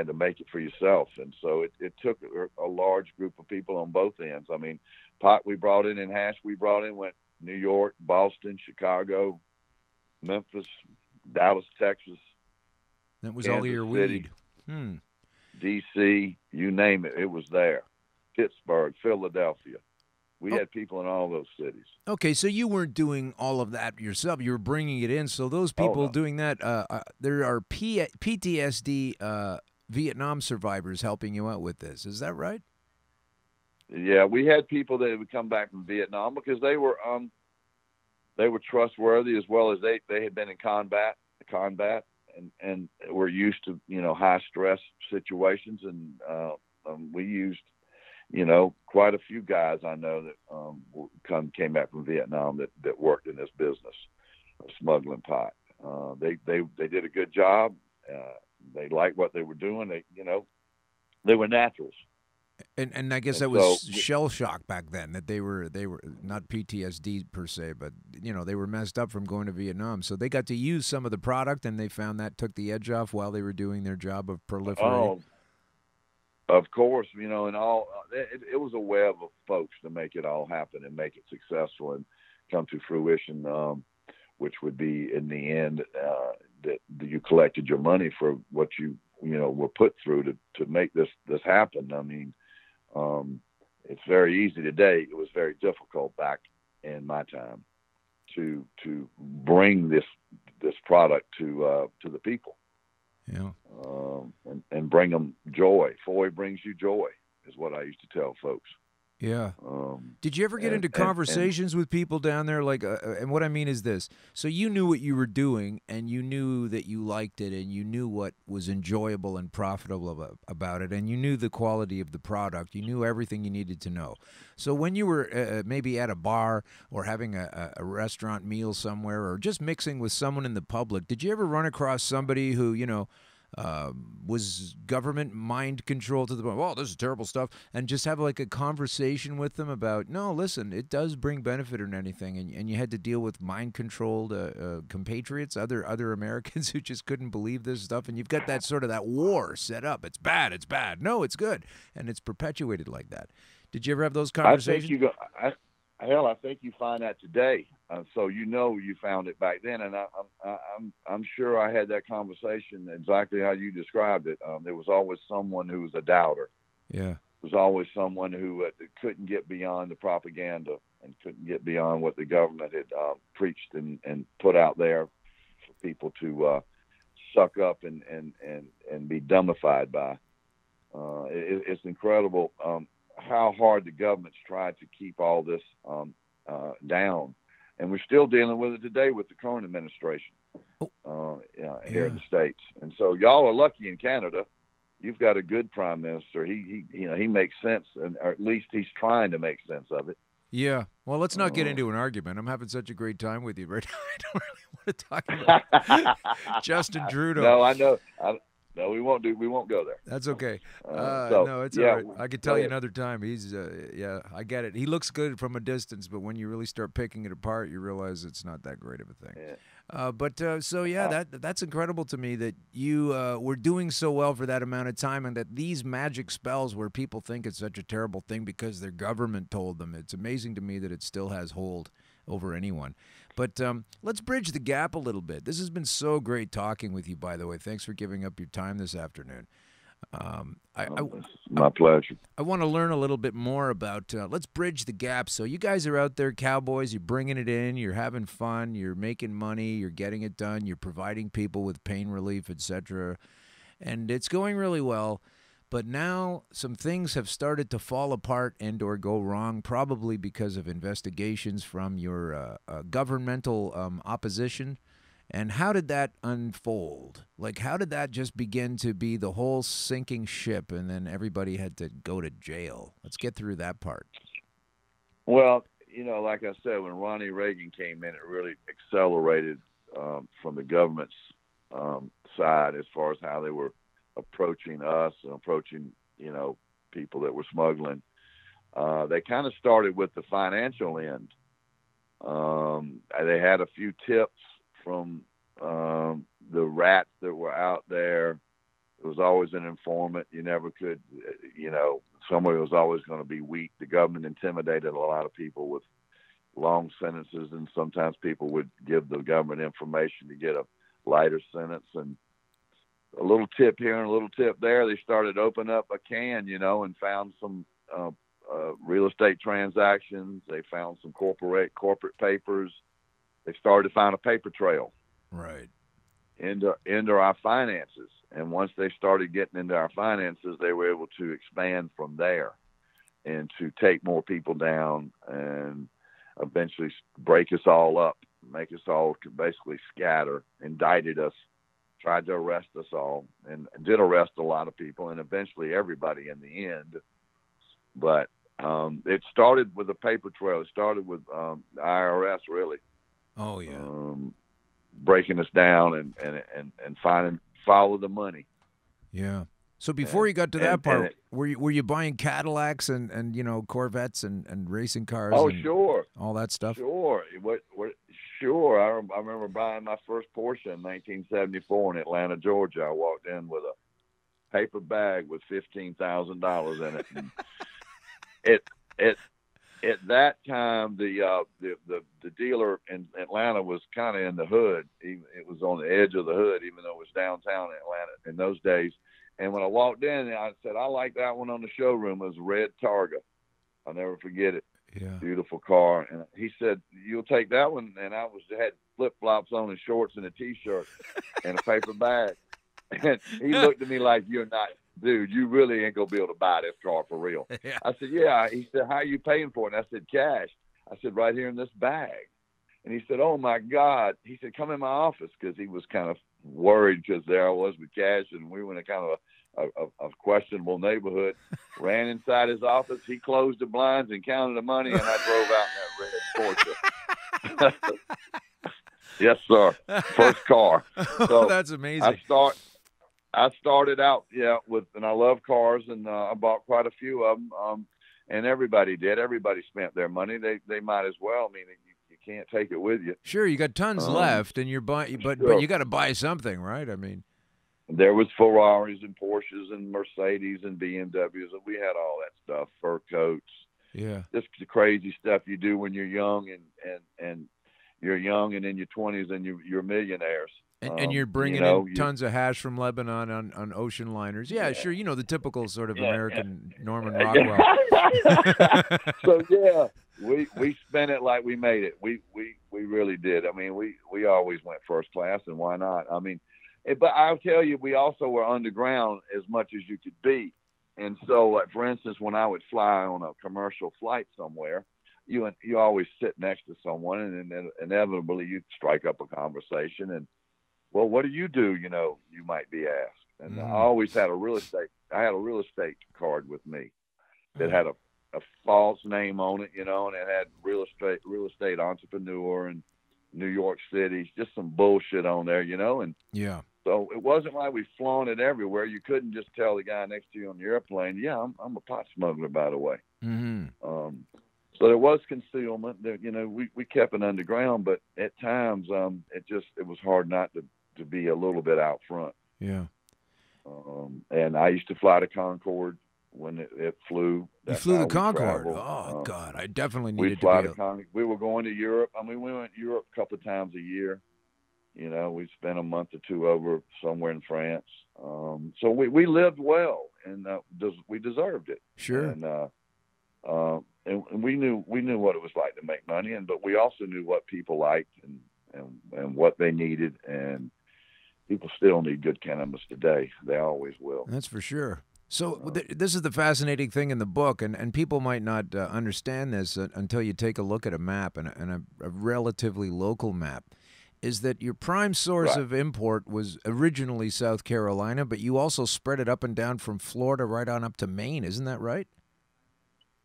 S2: to make it for yourself, and so it took a large group of people on both ends. I mean, pot we brought in and hash we brought in went New York, Boston, Chicago, Memphis, Dallas, Texas.
S1: That was all your weed.
S2: D.C., you name it, it was there. Pittsburgh, Philadelphia. We had people in all those cities. Okay,
S1: so you weren't doing all of that yourself. You were bringing it in. So those people doing that, there are PTSD Vietnam survivors helping you out with this. Is that right?
S2: Yeah, we had people that would come back from Vietnam because they were trustworthy, as well as they had been in combat and were used to high stress situations, and we used quite a few guys I know that came back from Vietnam that worked in this business of smuggling pot. They did a good job. They liked what they were doing. They were naturals.
S1: And I guess
S2: And
S1: that was
S2: so,
S1: shell shock back then, that they were not PTSD per se, but they were messed up from going to Vietnam. So they got to use some of the product, and they found that took the edge off while they were doing their job of proliferating.
S2: oh, of course, and all it was a web of folks to make it all happen and make it successful and come to fruition, which would be in the end that you collected your money for what you were put through to make this happen. I mean, it's very easy today. It was very difficult back in my time to bring this product to the people.
S1: Yeah.
S2: And bring them joy. Foy brings you joy, is what I used to tell folks.
S1: Yeah. Did you ever get into conversations with people down there? Like, and what I mean is this. So you knew what you were doing, and you knew that you liked it, and you knew what was enjoyable and profitable about it, and you knew the quality of the product. You knew everything you needed to know. So when you were maybe at a bar or having a restaurant meal somewhere or just mixing with someone in the public, did you ever run across somebody who, was government mind control to the point, well, this is terrible stuff, and just have like a conversation with them about, no, listen, it does bring benefit or anything, and you had to deal with mind-controlled compatriots, other Americans who just couldn't believe this stuff, and you've got that sort of that war set up. It's bad. No, it's good, and it's perpetuated like that. Did you ever have those conversations?
S2: I think you find that today. So you found it back then, and I'm sure I had that conversation exactly how you described it. There was always someone who was a doubter.
S1: Yeah.
S2: There was always someone who couldn't get beyond the propaganda and couldn't get beyond what the government had preached and put out there for people to suck up and be dumbified by. It's incredible how hard the government's tried to keep all this down. And we're still dealing with it today with the current administration here in the States. And so y'all are lucky in Canada. You've got a good prime minister. He makes sense, or at least he's trying to make sense of it.
S1: Yeah. Well, let's not get into an argument. I'm having such a great time with you right now. I don't really want to talk about Justin Trudeau.
S2: No, I know. No, we won't go there.
S1: That's okay. No, it's all right. I could tell you another time. He's, I get it. He looks good from a distance, but when you really start picking it apart, you realize it's not that great of a thing.
S2: Yeah.
S1: That's incredible to me that you were doing so well for that amount of time, and that these magic spells where people think it's such a terrible thing because their government told them. It's amazing to me that it still has hold over anyone. But let's bridge the gap a little bit. This has been so great talking with you, by the way. Thanks for giving up your time this afternoon.
S2: My pleasure.
S1: I want to learn a little bit more about, let's bridge the gap. So you guys are out there, cowboys, you're bringing it in, you're having fun, you're making money, you're getting it done, you're providing people with pain relief, etc. And it's going really well. But now some things have started to fall apart and or go wrong, probably because of investigations from your governmental opposition. And how did that unfold? Like, how did that just begin to be the whole sinking ship, and then everybody had to go to jail? Let's get through that part.
S2: Well, like I said, when Ronald Reagan came in, it really accelerated from the government's side as far as how they were approaching us and approaching, people that were smuggling. They kind of started with the financial end. They had a few tips from the rats that were out there. There was always an informant. You never could, somebody was always going to be weak. The government intimidated a lot of people with long sentences, and sometimes people would give the government information to get a lighter sentence. And a little tip here and a little tip there, they started opening up a can, and found some real estate transactions. They found some corporate papers. They started to find a paper trail
S1: right
S2: into our finances. And once they started getting into our finances, they were able to expand from there and to take more people down and eventually break us all up, make us all basically scatter, indicted us, tried to arrest us all, and did arrest a lot of people, and eventually everybody in the end But it started with a paper trail. It started with the IRS, really.
S1: Oh yeah.
S2: Breaking us down and follow the money.
S1: Yeah. So before you got to that part,
S2: it,
S1: were you buying Cadillacs and Corvettes and racing cars?
S2: Oh,
S1: and
S2: sure.
S1: All that stuff.
S2: Sure. Sure. I remember buying my first Porsche in 1974 in Atlanta, Georgia. I walked in with a paper bag with $15,000 in it. And at that time, the dealer in Atlanta was kind of in the hood. It was on the edge of the hood, even though it was downtown Atlanta in those days. And when I walked in, I said, I like that one on the showroom. It was a red Targa. I'll never forget it.
S1: Yeah.
S2: Beautiful car. And he said, you'll take that one? And I had flip-flops on and shorts and a T-shirt and a paper bag. And he looked at me like, you're not, dude, you really ain't going to be able to buy this car for real.
S1: Yeah.
S2: I said, yeah. He said, how are you paying for it? And I said, cash. I said, right here in this bag. And he said, oh, my God. He said, come in my office, because he was kind of worried, because there I was with cash, and we were in a kind of a questionable neighborhood. Ran inside his office. He closed the blinds and counted the money, and I drove out in that red Porsche. Yes, sir. First car. So
S1: that's amazing.
S2: I started out, and I love cars, and I bought quite a few of them. And everybody did. Everybody spent their money. They might as well. I mean, you can't take it with you.
S1: Sure, you got tons left, and you're buying, but you got to buy something, right? I mean,
S2: there was Ferraris and Porsches and Mercedes and BMWs, and we had all that stuff, fur coats.
S1: Yeah,
S2: just the crazy stuff you do when you're young, and you're young, and in your 20s, and you're millionaires.
S1: And you're bringing in tons of hash from Lebanon on ocean liners. Yeah, sure. The typical sort of American Norman Rockwell.
S2: So yeah, we spent it like we made it. We really did. I mean, we always went first class, and why not? I mean, but I'll tell you, we also were underground as much as you could be. And so, like, for instance, when I would fly on a commercial flight somewhere, you always sit next to someone, and then inevitably you strike up a conversation. And, well, what do? You might be asked. And I always had a real estate card with me that had a false name on it, and it had real estate entrepreneur in New York City, just some bullshit on there, and yeah. So it wasn't like we flaunted everywhere. You couldn't just tell the guy next to you on the airplane, yeah, I'm a pot smuggler, by the way.
S1: Mm-hmm.
S2: So there was concealment. We kept it underground, but at times it was hard not to be a little bit out front.
S1: Yeah.
S2: And I used to fly to Concorde when it flew.
S1: You flew the Concorde? Oh, God, I definitely needed
S2: to be we were going to Europe. I mean, we went to Europe a couple of times a year. We spent a month or two over somewhere in France. So we lived well, and we deserved it.
S1: Sure.
S2: And we knew what it was like to make money, but we also knew what people liked and what they needed. And people still need good cannabis today. They always will.
S1: That's for sure. So this is the fascinating thing in the book, and people might not understand this until you take a look at a map, and a relatively local map, is that your prime source of import was originally South Carolina, but you also spread it up and down from Florida right on up to Maine. Isn't that right?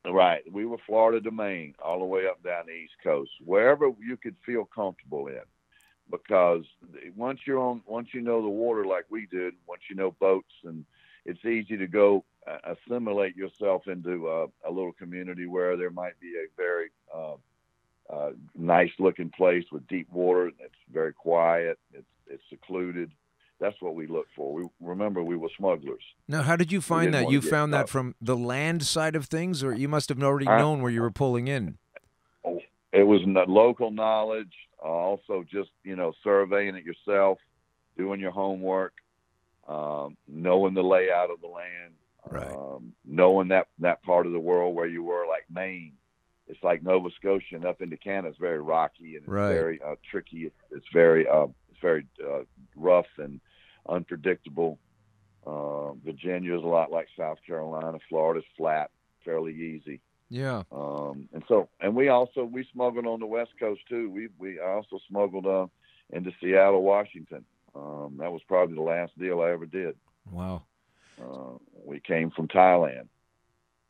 S2: Right. We were Florida to Maine, all the way up down the East Coast, wherever you could feel comfortable in. Because once you know the water like we did, once you know boats, and it's easy to go assimilate yourself into a little community where there might be a very nice-looking place with deep water. It's very quiet. It's secluded. That's what we look for. We were smugglers.
S1: Now, how did you find that? You found that from the land side of things, or you must have already known where you were pulling in?
S2: It was local knowledge. Also, just surveying it yourself, doing your homework, knowing the layout of the land, knowing that part of the world where you were, like Maine. It's like Nova Scotia and up into Canada. It's very rocky and it's very tricky. It's very rough and unpredictable. Virginia is a lot like South Carolina. Florida's flat, fairly easy.
S1: Yeah.
S2: And we smuggled on the West Coast too. We also smuggled into Seattle, Washington. That was probably the last deal I ever did.
S1: Wow.
S2: We came from Thailand.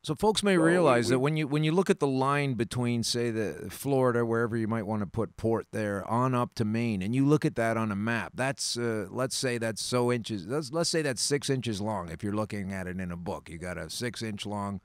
S1: So folks may
S2: So
S1: realize
S2: we
S1: that when you look at the line between, say, the Florida, wherever you might want to put port there, on up to Maine, and you look at that on a map, that's let's say that's let's say that's 6 inches long. If you're looking at it in a book, you got a 6-inch long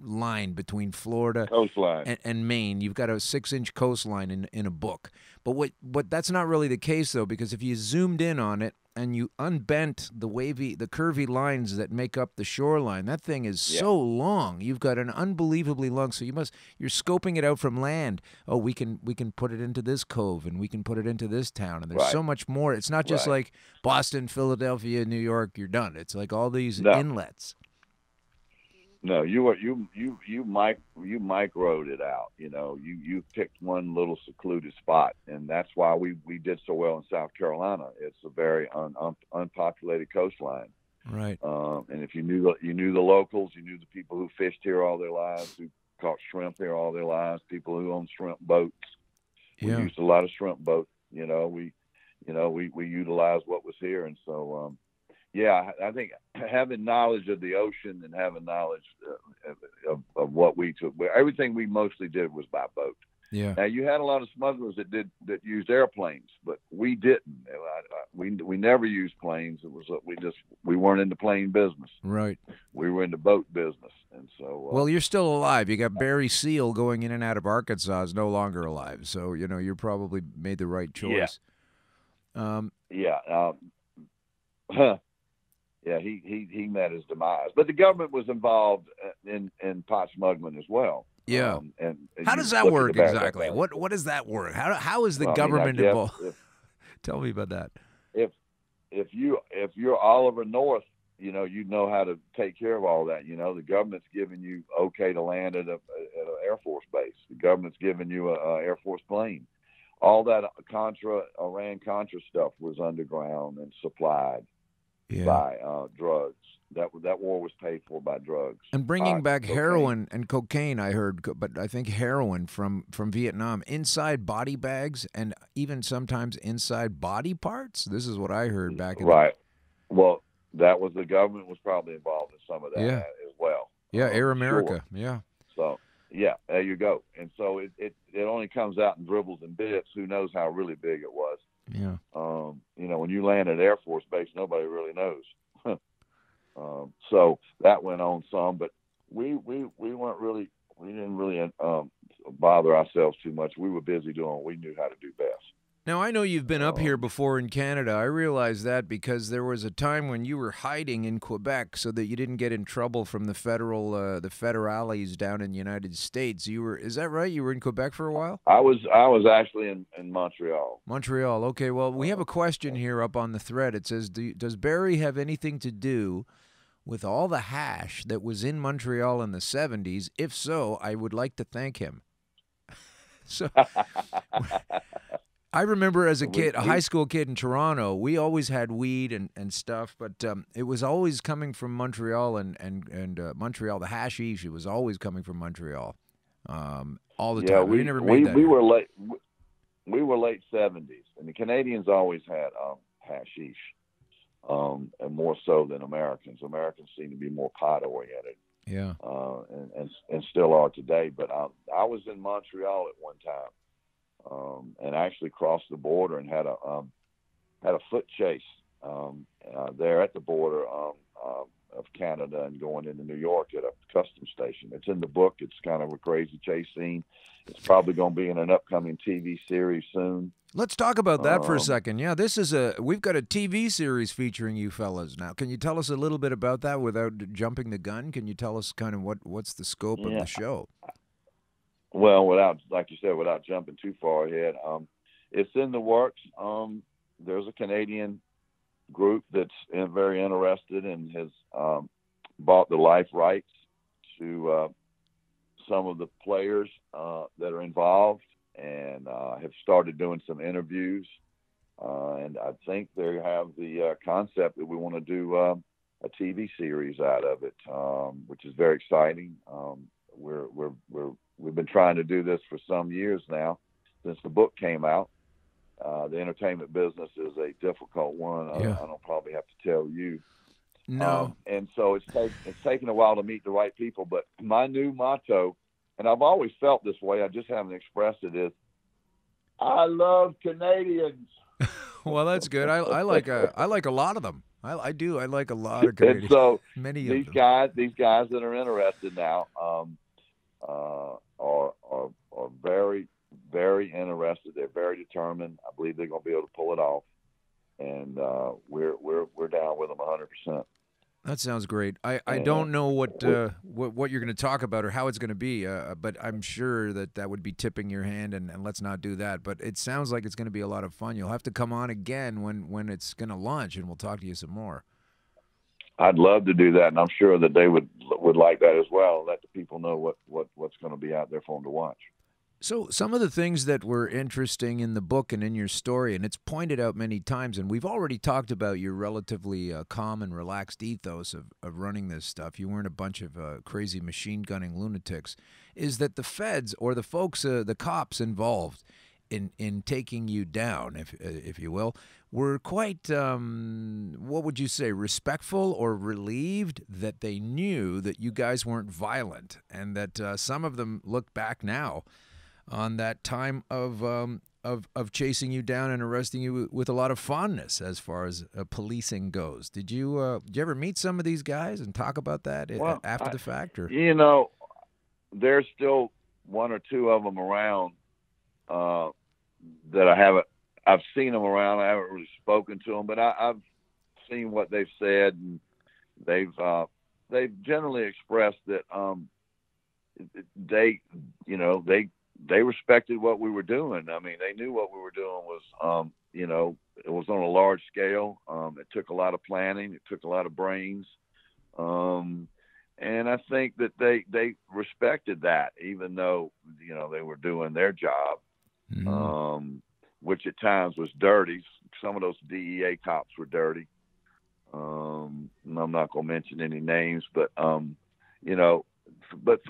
S1: line between Florida
S2: coastline.
S1: and Maine. You've got a 6-inch coastline in a book. But that's not really the case though, because if you zoomed in on it and you unbent the curvy lines that make up the shoreline, that thing is so long. You've got an unbelievably long. So you're scoping it out from land. Oh, we can put it into this cove and we can put it into this town, and there's so much more. It's not just like Boston, Philadelphia, New York. You're done. It's like all these inlets.
S2: No, you microed it out. You picked one little secluded spot, and that's why we did so well in South Carolina. It's a very unpopulated coastline,
S1: right?
S2: And if you knew the locals, you knew the people who fished here all their lives, who caught shrimp here all their lives, people who own shrimp boats. We used a lot of shrimp boats. We utilized what was here, and so. I think having knowledge of the ocean and having knowledge of what we took, everything we mostly did was by boat.
S1: Yeah.
S2: Now you had a lot of smugglers that used airplanes, but we didn't. We never used planes. It was we weren't in the plane business.
S1: Right.
S2: We were in the boat business, and so.
S1: Well, you're still alive. You got Barry Seal going in and out of Arkansas is no longer alive, so you're probably made the right choice.
S2: Yeah, he met his demise, but the government was involved in pot smuggling as well.
S1: Yeah,
S2: and
S1: how does that work exactly? What does that work? How is the government involved? Tell me about that.
S2: If you're Oliver North, you know how to take care of all that. The government's giving you okay to land at an Air Force base. The government's giving you a Air Force plane. All that Iran-Contra stuff was underground and supplied. By drugs. That war was paid for by drugs.
S1: And bringing back heroin and cocaine, I heard, but I think heroin from Vietnam inside body bags and even sometimes inside body parts. This is what I heard back in
S2: Well, that was the government was probably involved in some of that as well.
S1: Yeah, Air America.
S2: Sure.
S1: Yeah.
S2: So there you go. And so it only comes out in dribbles and bits. Who knows how really big it was?
S1: Yeah.
S2: When you land at Air Force Base, nobody really knows. So that went on some, but we didn't really bother ourselves too much. We were busy doing what we knew how to do best.
S1: Now, I know you've been up here before in Canada. I realize that because there was a time when you were hiding in Quebec so that you didn't get in trouble from the federales down in the United States. Is that right? You were in Quebec for a while?
S2: I was actually in Montreal.
S1: Montreal. Okay, well, we have a question here up on the thread. It says, does Barry have anything to do with all the hash that was in Montreal in the 70s? If so, I would like to thank him. So I remember as a kid, a high school kid in Toronto, we always had weed and stuff, but it was always coming from Montreal and Montreal. The hashish, it was always coming from Montreal all the time. We never made that.
S2: We were late 70s, and the Canadians always had hashish, and more so than Americans. Americans seem to be more pot oriented.
S1: Yeah.
S2: And still are today. But I was in Montreal at one time. And actually crossed the border and had a foot chase there at the border of Canada and going into New York at a customs station. It's in the book. It's kind of a crazy chase scene. It's probably going to be in an upcoming TV series soon.
S1: Let's talk about that for a second. Yeah, we've got a TV series featuring you fellas now. Can you tell us a little bit about that without jumping the gun? Can you tell us kind of what's the scope of the show?
S2: Well, without jumping too far ahead, it's in the works. There's a Canadian group that's very interested and has bought the life rights to some of the players that are involved and have started doing some interviews. And I think they have the concept that we want to do a TV series out of it, which is very exciting. We've been trying to do this for some years now, since the book came out. The entertainment business is a difficult one. I don't probably have to tell you.
S1: No.
S2: And so it's taken a while to meet the right people. But my new motto, and I've always felt this way, I just haven't expressed it, is I love Canadians.
S1: Well, that's good. I like a lot of them. I do. I like a lot of
S2: And
S1: Canadians.
S2: so
S1: Many of
S2: these
S1: them.
S2: guys that are interested now are very, very interested. They're very determined. I believe they're going to be able to pull it off, and we're down with them 100%.
S1: That sounds great. I don't know what you're going to talk about or how it's going to be, but I'm sure that would be tipping your hand, and let's not do that. But it sounds like it's going to be a lot of fun. You'll have to come on again when it's going to launch, and we'll talk to you some more.
S2: I'd love to do that, and I'm sure that they would like that as well. Let the people know what's going to be out there for them to watch.
S1: So some of the things that were interesting in the book and in your story, and it's pointed out many times, and we've already talked about your relatively calm and relaxed ethos of running this stuff. You weren't a bunch of crazy machine gunning lunatics. Is that the feds or the folks, the cops involved in taking you down, if you will, were quite, what would you say, respectful or relieved that they knew that you guys weren't violent, and that some of them look back now on that time of chasing you down and arresting you with a lot of fondness as far as policing goes. Did you ever meet some of these guys and talk about that after the fact? Or?
S2: There's still one or two of them around that I've seen them around. I haven't really spoken to them, but I've seen what they've said, and they've generally expressed that they respected what we were doing. I mean, they knew what we were doing was, it was on a large scale. It took a lot of planning. It took a lot of brains. And I think that they respected that, even though, they were doing their job, which at times was dirty. Some of those DEA cops were dirty. And I'm not going to mention any names, but for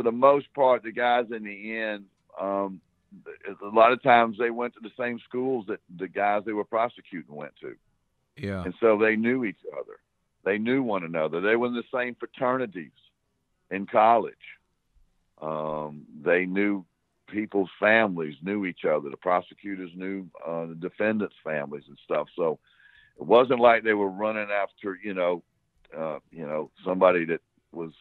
S2: the most part, the guys in the end, a lot of times they went to the same schools that the guys they were prosecuting went to.
S1: Yeah.
S2: And so they knew each other. They knew one another. They were in the same fraternities in college. They knew people's families, knew each other. The prosecutors knew the defendants' families and stuff. So it wasn't like they were running after, somebody that was,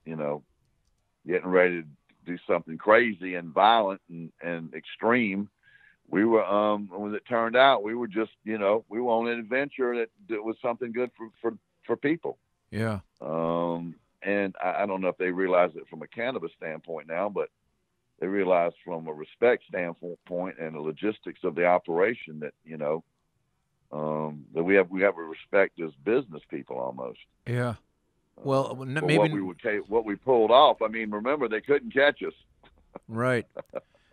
S2: getting ready to do something crazy and violent and extreme. We were, when it turned out, we were just, we were on an adventure that was something good for people.
S1: Yeah.
S2: And I don't know if they realize it from a cannabis standpoint now, but they realize from a respect standpoint and the logistics of the operation that, that we have a respect as business people almost.
S1: Yeah. Well, maybe
S2: what we pulled off. I mean, remember, they couldn't catch us.
S1: Right.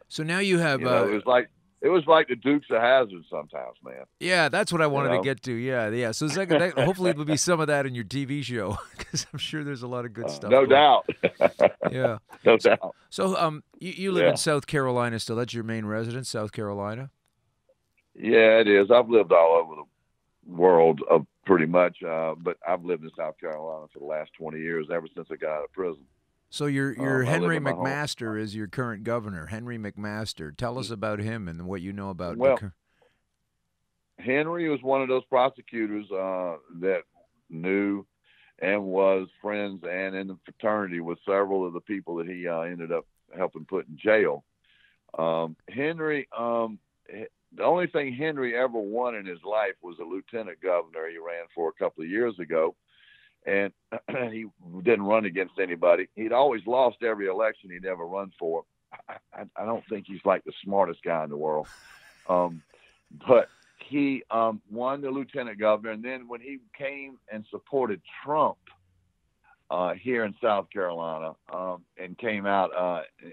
S1: So now you have.
S2: It was like the Dukes of Hazzard sometimes, man.
S1: Yeah, that's what I wanted to get to. Yeah. So hopefully there'll be some of that in your TV show, because I'm sure there's a lot of good stuff.
S2: No doubt.
S1: Yeah.
S2: No doubt.
S1: So you live in South Carolina still. That's your main residence, South Carolina?
S2: Yeah, it is. I've lived all over the world pretty much, but I've lived in South Carolina for the last 20 years, ever since I got out of prison.
S1: So your Henry McMaster is your current governor. Henry McMaster. Tell us about him and what you know about.
S2: Well, Henry was one of those prosecutors that knew and was friends and in the fraternity with several of the people that he ended up helping put in jail. Henry, the only thing Henry ever won in his life was a lieutenant governor he ran for a couple of years ago. And he didn't run against anybody. He'd always lost every election he'd ever run for. I don't think he's like the smartest guy in the world. But he won the lieutenant governor. And then when he came and supported Trump here in South Carolina and came out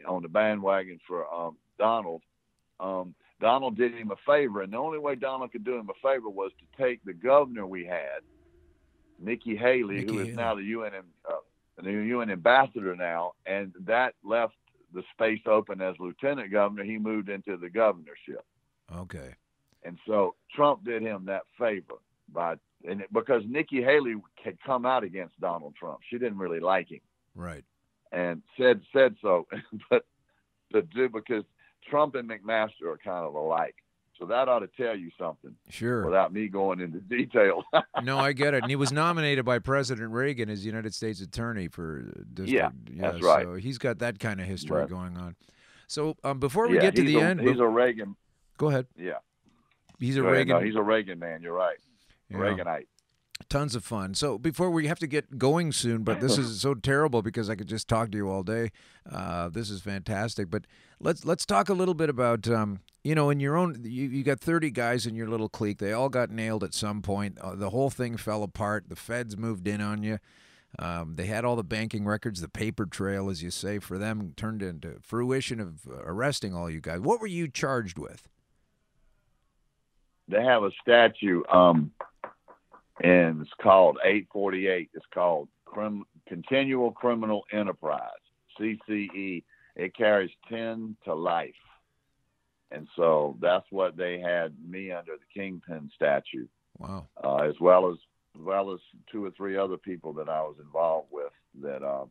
S2: on the bandwagon for Donald, Donald did him a favor. And the only way Donald could do him a favor was to take the governor we had, Nikki Haley, who is now the UN ambassador now, and that left the space open as lieutenant governor. He moved into the governorship.
S1: Okay.
S2: And so Trump did him that favor by because Nikki Haley had come out against Donald Trump. She didn't really like him.
S1: Right.
S2: And said so. But because Trump and McMaster are kind of alike. So that ought to tell you something.
S1: Sure.
S2: Without me going into detail.
S1: No, I get it. And he was nominated by President Reagan as United States Attorney for district.
S2: Yeah, that's right.
S1: So he's got that kind of history
S2: Right.
S1: going on. So before we get to the end,
S2: he's a Reagan.
S1: Go ahead.
S2: Yeah,
S1: he's a Reagan.
S2: No, he's a Reagan man. You're right. Yeah. Reaganite.
S1: Tons of fun. So before we have to get going soon, but this is so terrible because I could just talk to you all day. This is fantastic. But let's talk a little bit about in your own. You got 30 guys in your little clique. They all got nailed at some point. The whole thing fell apart. The feds moved in on you. They had all the banking records, the paper trail, as you say, for them turned into fruition of arresting all you guys. What were you charged with?
S2: They have a statute. And it's called 848. It's called Continual Criminal Enterprise, CCE. It carries 10 to life. And so that's what they had me under the Kingpin statute.
S1: Wow.
S2: As well as 2 or 3 other people that I was involved with that were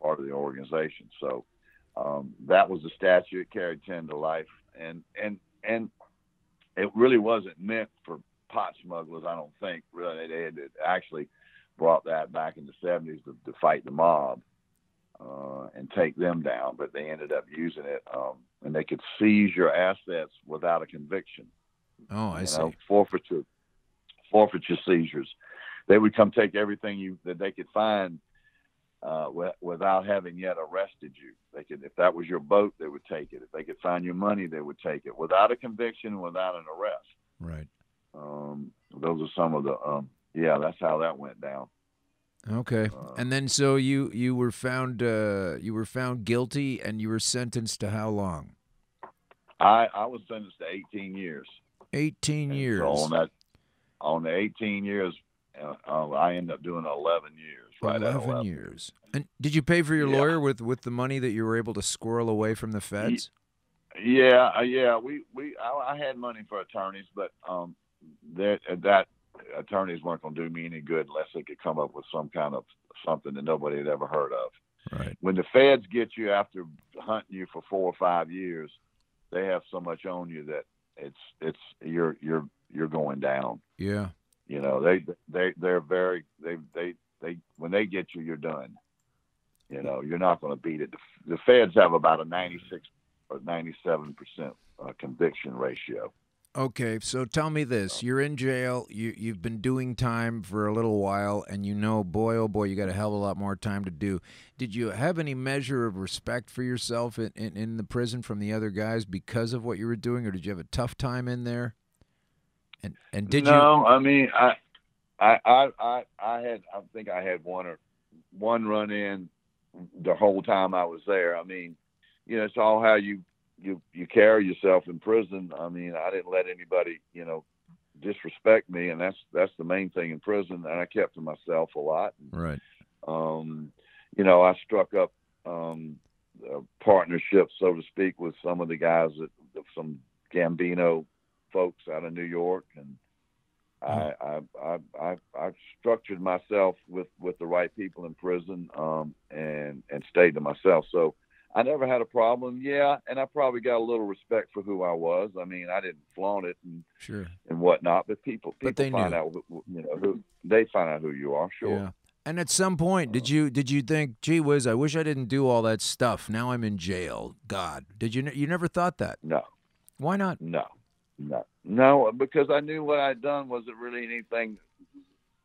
S2: part of the organization. So that was the statute. It carried 10 to life. And it really wasn't meant for pot smugglers, I don't think. Really, they had actually brought that back in the 70s to fight the mob and take them down, but they ended up using it, and they could seize your assets without a conviction.
S1: Oh, I see.
S2: Forfeiture seizures. They would come take everything that they could find without having yet arrested you. They could, if that was your boat, they would take it. If they could find your money, they would take it without a conviction, without an arrest.
S1: Right.
S2: Those are some of the that's how that went down.
S1: Okay. And then so you were found guilty and you were sentenced to how long?
S2: I was sentenced to 18 years.
S1: 18 years.
S2: So on the 18 years, I ended up doing 11 years. Right.
S1: 11 years. And did you pay for your lawyer with the money that you were able to squirrel away from the feds?
S2: Yeah. I had money for attorneys, but that attorneys weren't going to do me any good unless they could come up with some kind of something that nobody had ever heard of.
S1: Right.
S2: When the feds get you after hunting you for 4 or 5 years, they have so much on you that you're going down. Yeah. They're very when they get you, you're done. You're not going to beat it. The feds have about a 96 or 97% conviction ratio.
S1: Okay, so tell me this. You're in jail. You've been doing time for a little while, and boy, oh boy, you got a hell of a lot more time to do. Did you have any measure of respect for yourself in the prison from the other guys because of what you were doing, or did you have a tough time in there? And did you?
S2: No, I mean, I think I had one run in the whole time I was there. I mean, it's all how you carry yourself in prison. I mean, I didn't let anybody, disrespect me, and that's the main thing in prison. And I kept to myself a lot.
S1: Right.
S2: I struck up partnerships, so to speak, with some of the guys some Gambino folks out of New York, and I structured myself with the right people in prison, and stayed to myself. So I never had a problem. Yeah, and I probably got a little respect for who I was. I mean, I didn't flaunt it and whatnot, but people find out, they find out who you are. Sure. Yeah.
S1: And at some point, did you think, gee whiz, I wish I didn't do all that stuff. Now I'm in jail. God, did you never thought that?
S2: No.
S1: Why not?
S2: No, because I knew what I'd done wasn't really anything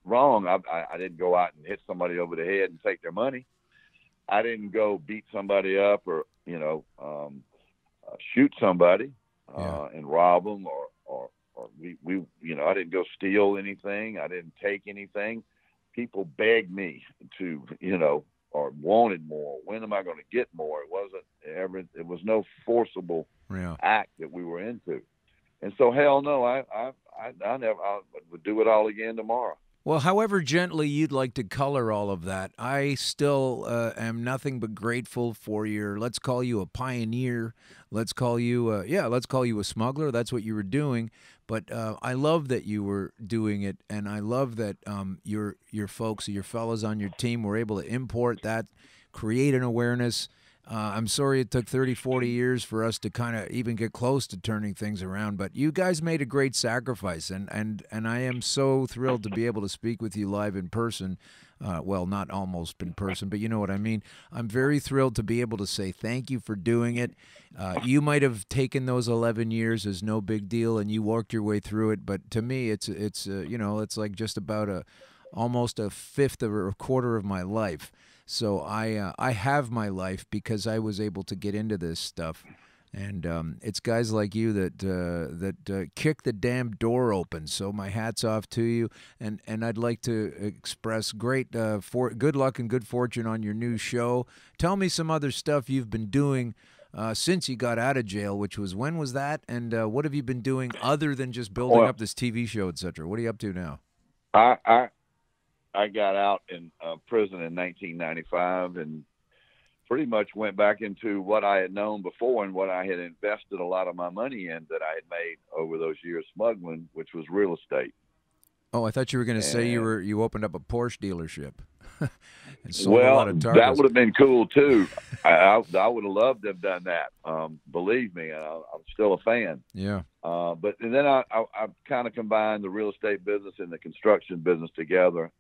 S2: wrong. I didn't go out and hit somebody over the head and take their money. I didn't go beat somebody up or shoot somebody and rob them or we I didn't go steal anything. I didn't take anything. People begged me to or wanted more. When am I going to get more? It was no forcible act that we were into. And so hell no, I would do it all again tomorrow.
S1: Well, however gently you'd like to color all of that, I still am nothing but grateful for your, let's call you a pioneer. Let's call you, let's call you a smuggler. That's what you were doing. But I love that you were doing it, and I love that your folks, your fellows on your team were able to import that, create an awareness. I'm sorry it took 30, 40 years for us to kind of even get close to turning things around, but you guys made a great sacrifice, and I am so thrilled to be able to speak with you live in person. Well, not almost in person, but you know what I mean. I'm very thrilled to be able to say thank you for doing it. You might have taken those 11 years as no big deal, and you worked your way through it, but to me, it's it's like just about almost a fifth or a quarter of my life. So I have my life because I was able to get into this stuff, and it's guys like you that kick the damn door open. So my hat's off to you, and I'd like to express great good luck and good fortune on your new show. Tell me some other stuff you've been doing since you got out of jail, which was, when was that, and what have you been doing other than just building up this TV show, etc.? What are you up to now?
S2: I got out in prison in 1995 and pretty much went back into what I had known before and what I had invested a lot of my money in that I had made over those years smuggling, which was real estate.
S1: Oh, I thought you were going to say you opened up a Porsche dealership and sold a lot of Targets.
S2: That would have been cool too. I would have loved to have done that. Believe me, I'm still a fan.
S1: Yeah.
S2: But then I kind of combined the real estate business and the construction business together,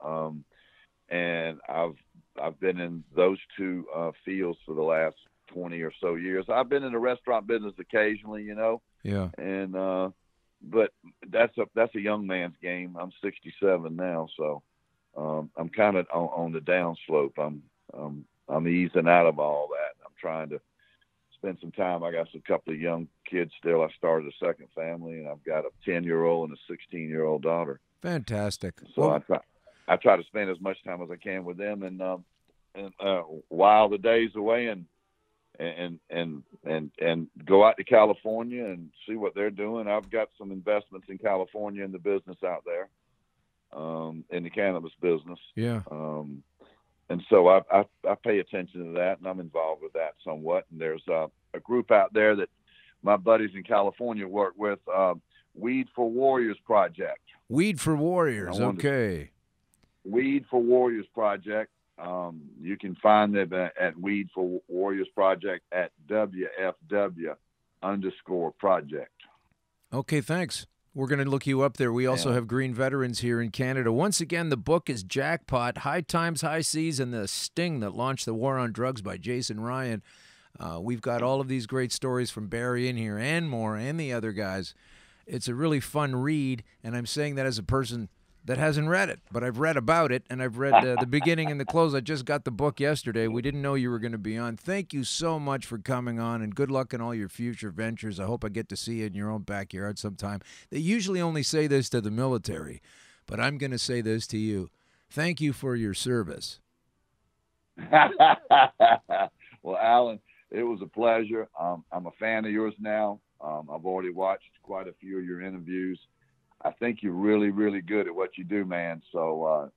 S2: and I've been in those two fields for the last 20 or so years. I've been in the restaurant business occasionally,
S1: Yeah.
S2: And but that's a young man's game. I'm 67 now, so I'm kind of on the downslope. I'm easing out of all that. I'm trying to spend some time. I got a couple of young kids still. I started a second family, and I've got a 10-year-old and a 16-year-old daughter.
S1: Fantastic.
S2: So I try to spend as much time as I can with them, and while the days away, and go out to California and see what they're doing. I've got some investments in California in the business out there, in the cannabis business.
S1: Yeah.
S2: And so I pay attention to that, and I'm involved with that somewhat. And there's a group out there that my buddies in California work with, Weed for Warriors Project.
S1: Weed for Warriors, okay.
S2: Weed for Warriors Project. You can find them at Weed for Warriors Project at WFW_project.
S1: Okay, thanks. We're going to look you up there. We also have Green Veterans here in Canada. Once again, the book is Jackpot, High Times, High Seas, and the Sting that launched the war on drugs by Jason Ryan. We've got all of these great stories from Barry in here and more, and the other guys. It's a really fun read, and I'm saying that as a person that hasn't read it, but I've read about it, and I've read the beginning and the close. I just got the book yesterday. We didn't know you were going to be on. Thank you so much for coming on, and good luck in all your future ventures. I hope I get to see you in your own backyard sometime. They usually only say this to the military, but I'm going to say this to you. Thank you for your service.
S2: Well, Alan, it was a pleasure. I'm a fan of yours now. I've already watched quite a few of your interviews. I think you're really, really good at what you do, man. So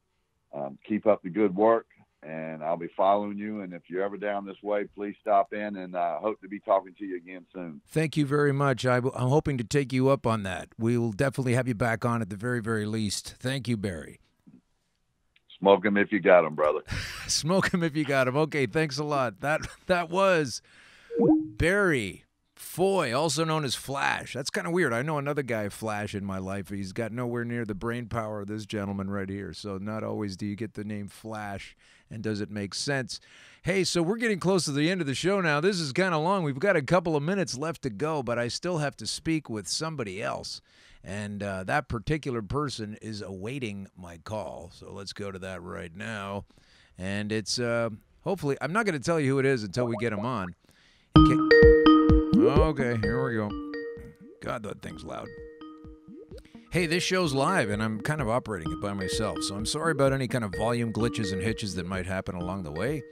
S2: keep up the good work, and I'll be following you. And if you're ever down this way, please stop in, and I hope to be talking to you again soon.
S1: Thank you very much. I'm hoping to take you up on that. We will definitely have you back on at the very, very least. Thank you, Barry.
S2: Smoke 'em if you got 'em, brother.
S1: Smoke 'em if you got 'em. Okay, thanks a lot. That was Barry Foy, also known as Flash. That's kind of weird. I know another guy, Flash, in my life. He's got nowhere near the brain power of this gentleman right here. So not always do you get the name Flash, and does it make sense? Hey, so we're getting close to the end of the show now. This is kind of long. We've got a couple of minutes left to go, but I still have to speak with somebody else. And that particular person is awaiting my call. So let's go to that right now. And it's hopefully, I'm not going to tell you who it is until we get him on. Okay, here we go. God, that thing's loud. Hey, this show's live, and I'm kind of operating it by myself, so I'm sorry about any kind of volume glitches and hitches that might happen along the way.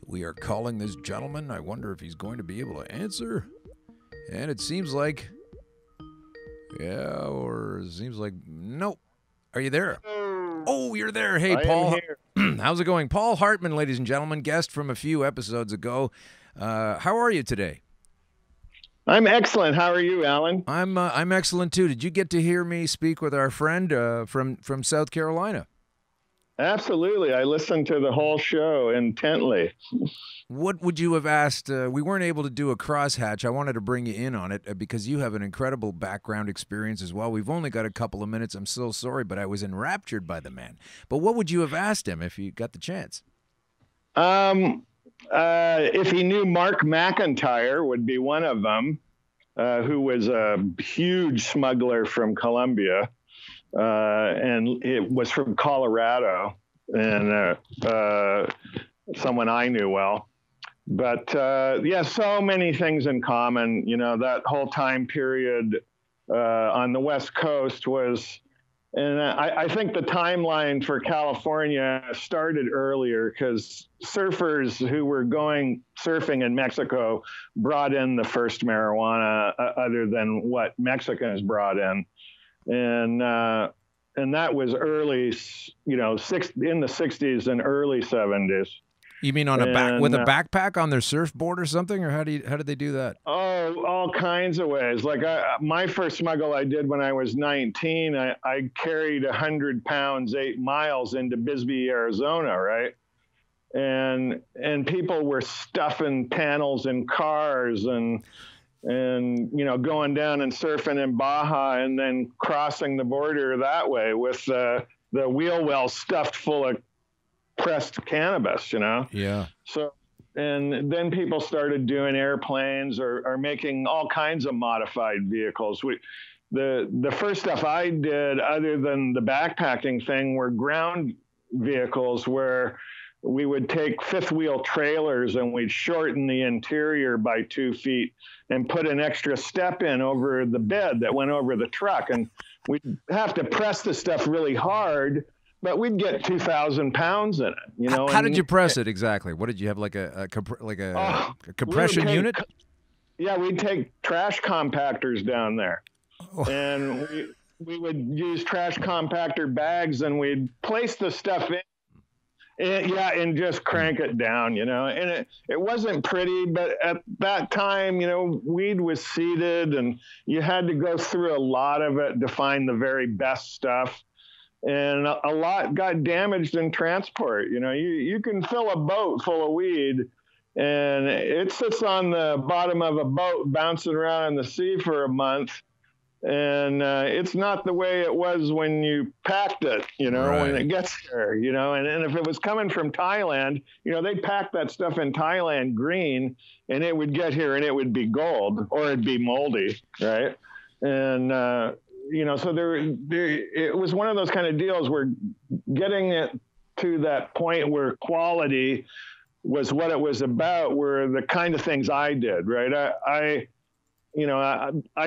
S1: We are calling this gentleman. I wonder if he's going to be able to answer. And it seems like... yeah, or it seems like... nope. Are you there? Oh, you're there. Hey,
S3: I
S1: Paul.
S3: am here.
S1: How's it going? Paul Hartman, ladies and gentlemen, guest from a few episodes ago. How are you today?
S3: I'm excellent. How are you, Alan?
S1: I'm excellent too. Did you get to hear me speak with our friend from South Carolina?
S3: Absolutely. I listened to the whole show intently.
S1: What would you have asked? We weren't able to do a crosshatch. I wanted to bring you in on it because you have an incredible background experience as well. We've only got a couple of minutes. I'm so sorry, but I was enraptured by the man. But what would you have asked him if you got the chance?
S3: If he knew Mark McIntyre would be one of them, who was a huge smuggler from Colombia. And it was from Colorado, and someone I knew well. But yeah, so many things in common. You know, that whole time period on the West Coast was, and I think the timeline for California started earlier because surfers who were going surfing in Mexico brought in the first marijuana other than what Mexicans brought in. And that was early, you know, in the 60s and early 70s.
S1: You mean on with a backpack on their surfboard or something, or how did they do that?
S3: Oh, all kinds of ways. Like my first smuggle I did when I was 19, I carried 100 pounds, 8 miles into Bisbee, Arizona, right? And people were stuffing panels in cars and you know, going down and surfing in Baja and then crossing the border that way with the wheel well stuffed full of pressed cannabis, you know?
S1: Yeah.
S3: So, and then people started doing airplanes or making all kinds of modified vehicles. The first stuff I did, other than the backpacking thing, were ground vehicles where we would take fifth wheel trailers and we'd shorten the interior by 2 feet and put an extra step in over the bed that went over the truck. And we'd have to press the stuff really hard, but we'd get 2,000 pounds in it, you know.
S1: How did you press it exactly? What did you have, like a compression unit?
S3: Yeah, we'd take trash compactors down there. Oh. And we would use trash compactor bags and we'd place the stuff in. And just crank it down, you know. And it wasn't pretty, but at that time, you know, weed was seeded and you had to go through a lot of it to find the very best stuff. And a lot got damaged in transport. You know, you can fill a boat full of weed and it sits on the bottom of a boat bouncing around in the sea for a month. And it's not the way it was when you packed it, you know,
S1: right.
S3: When it gets there, you know. And if it was coming from Thailand, you know, they packed that stuff in Thailand green and it would get here and it would be gold or it'd be moldy, right? And, you know, so it was one of those kind of deals where getting it to that point where quality was what it was about were the kind of things I did, right? I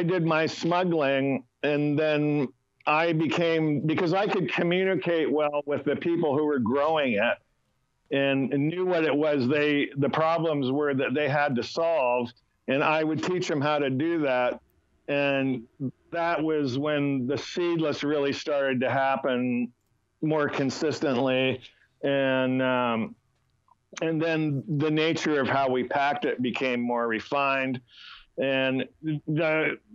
S3: did my smuggling and then I became, because I could communicate well with the people who were growing it and knew what it was the problems were that they had to solve, and I would teach them how to do that. And that was when the seedless really started to happen more consistently. And then the nature of how we packed it became more refined. And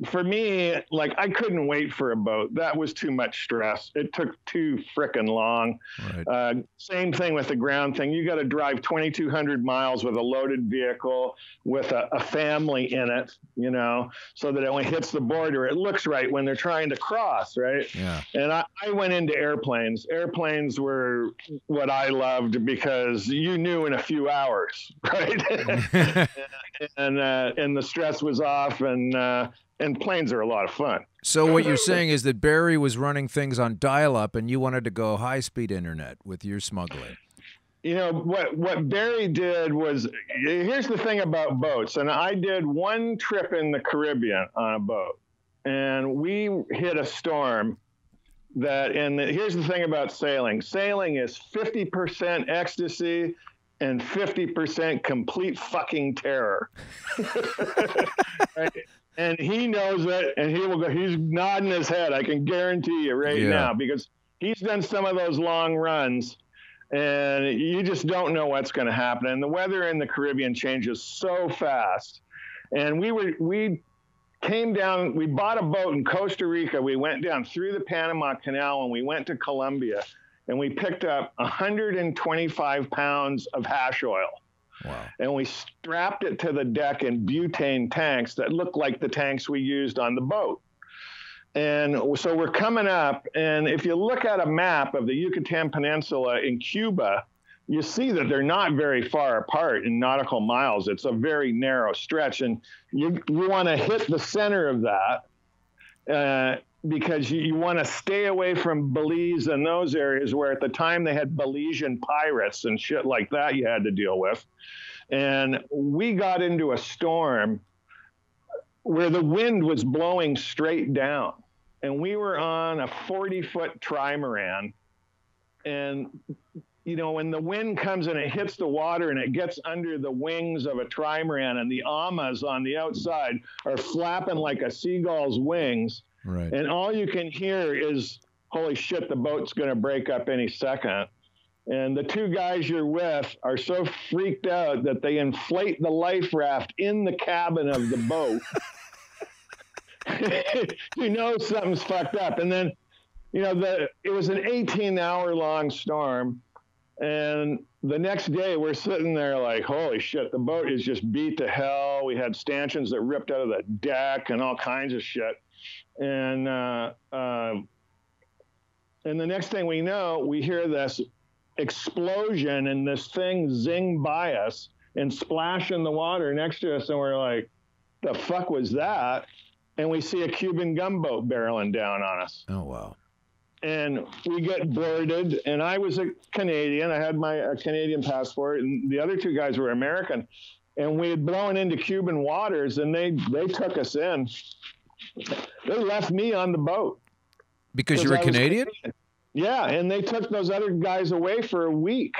S3: for me, like, I couldn't wait for a boat. That was too much stress. It took too frickin' long. Right. Same thing with the ground thing. You got to drive 2,200 miles with a loaded vehicle with a family in it, you know, so that when it hits the border, it looks right when they're trying to cross, right? Yeah. And I went into airplanes. Airplanes were what I loved because you knew in a few hours, right? and the stress was off, and planes are a lot of fun.
S1: So what you're saying is that Barry was running things on dial-up and you wanted to go high-speed internet with your smuggling.
S3: You know, what Barry did was, here's the thing about boats, and I did one trip in the Caribbean on a boat, and we hit a storm here's the thing about sailing. Sailing is 50% ecstasy and 50% complete fucking terror. Right? And he knows it, and he will go, he's nodding his head, I can guarantee you right now, because he's done some of those long runs, and you just don't know what's going to happen. And the weather in the Caribbean changes so fast. And we came down, we bought a boat in Costa Rica. We went down through the Panama Canal and we went to Colombia, and we picked up 125 pounds of hash oil.
S1: Wow.
S3: And we strapped it to the deck in butane tanks that looked like the tanks we used on the boat. And so we're coming up, and if you look at a map of the Yucatan Peninsula in Cuba, you see that they're not very far apart in nautical miles. It's a very narrow stretch, and you want to hit the center of that because you want to stay away from Belize and those areas where at the time they had Belizean pirates and shit like that you had to deal with. And we got into a storm where the wind was blowing straight down. And we were on a 40-foot trimaran. And, you know, when the wind comes and it hits the water and it gets under the wings of a trimaran and the amas on the outside are flapping like a seagull's wings.
S1: Right.
S3: And all you can hear is, holy shit, the boat's going to break up any second. And the two guys you're with are so freaked out that they inflate the life raft in the cabin of the boat. You know something's fucked up. And then, you know, it was an 18-hour-long storm. And the next day we're sitting there like, holy shit, the boat is just beat to hell. We had stanchions that ripped out of the deck and all kinds of shit. And the next thing we know, we hear this explosion and this thing zing by us and splash in the water next to us. And we're like, the fuck was that? And we see a Cuban gunboat barreling down on us.
S1: Oh, wow.
S3: And we get boarded, and I was a Canadian. I had my Canadian passport, and the other two guys were American. And we had blown into Cuban waters, and they took us in. They left me on the boat.
S1: Because you're a Canadian?
S3: Yeah, and they took those other guys away for a week.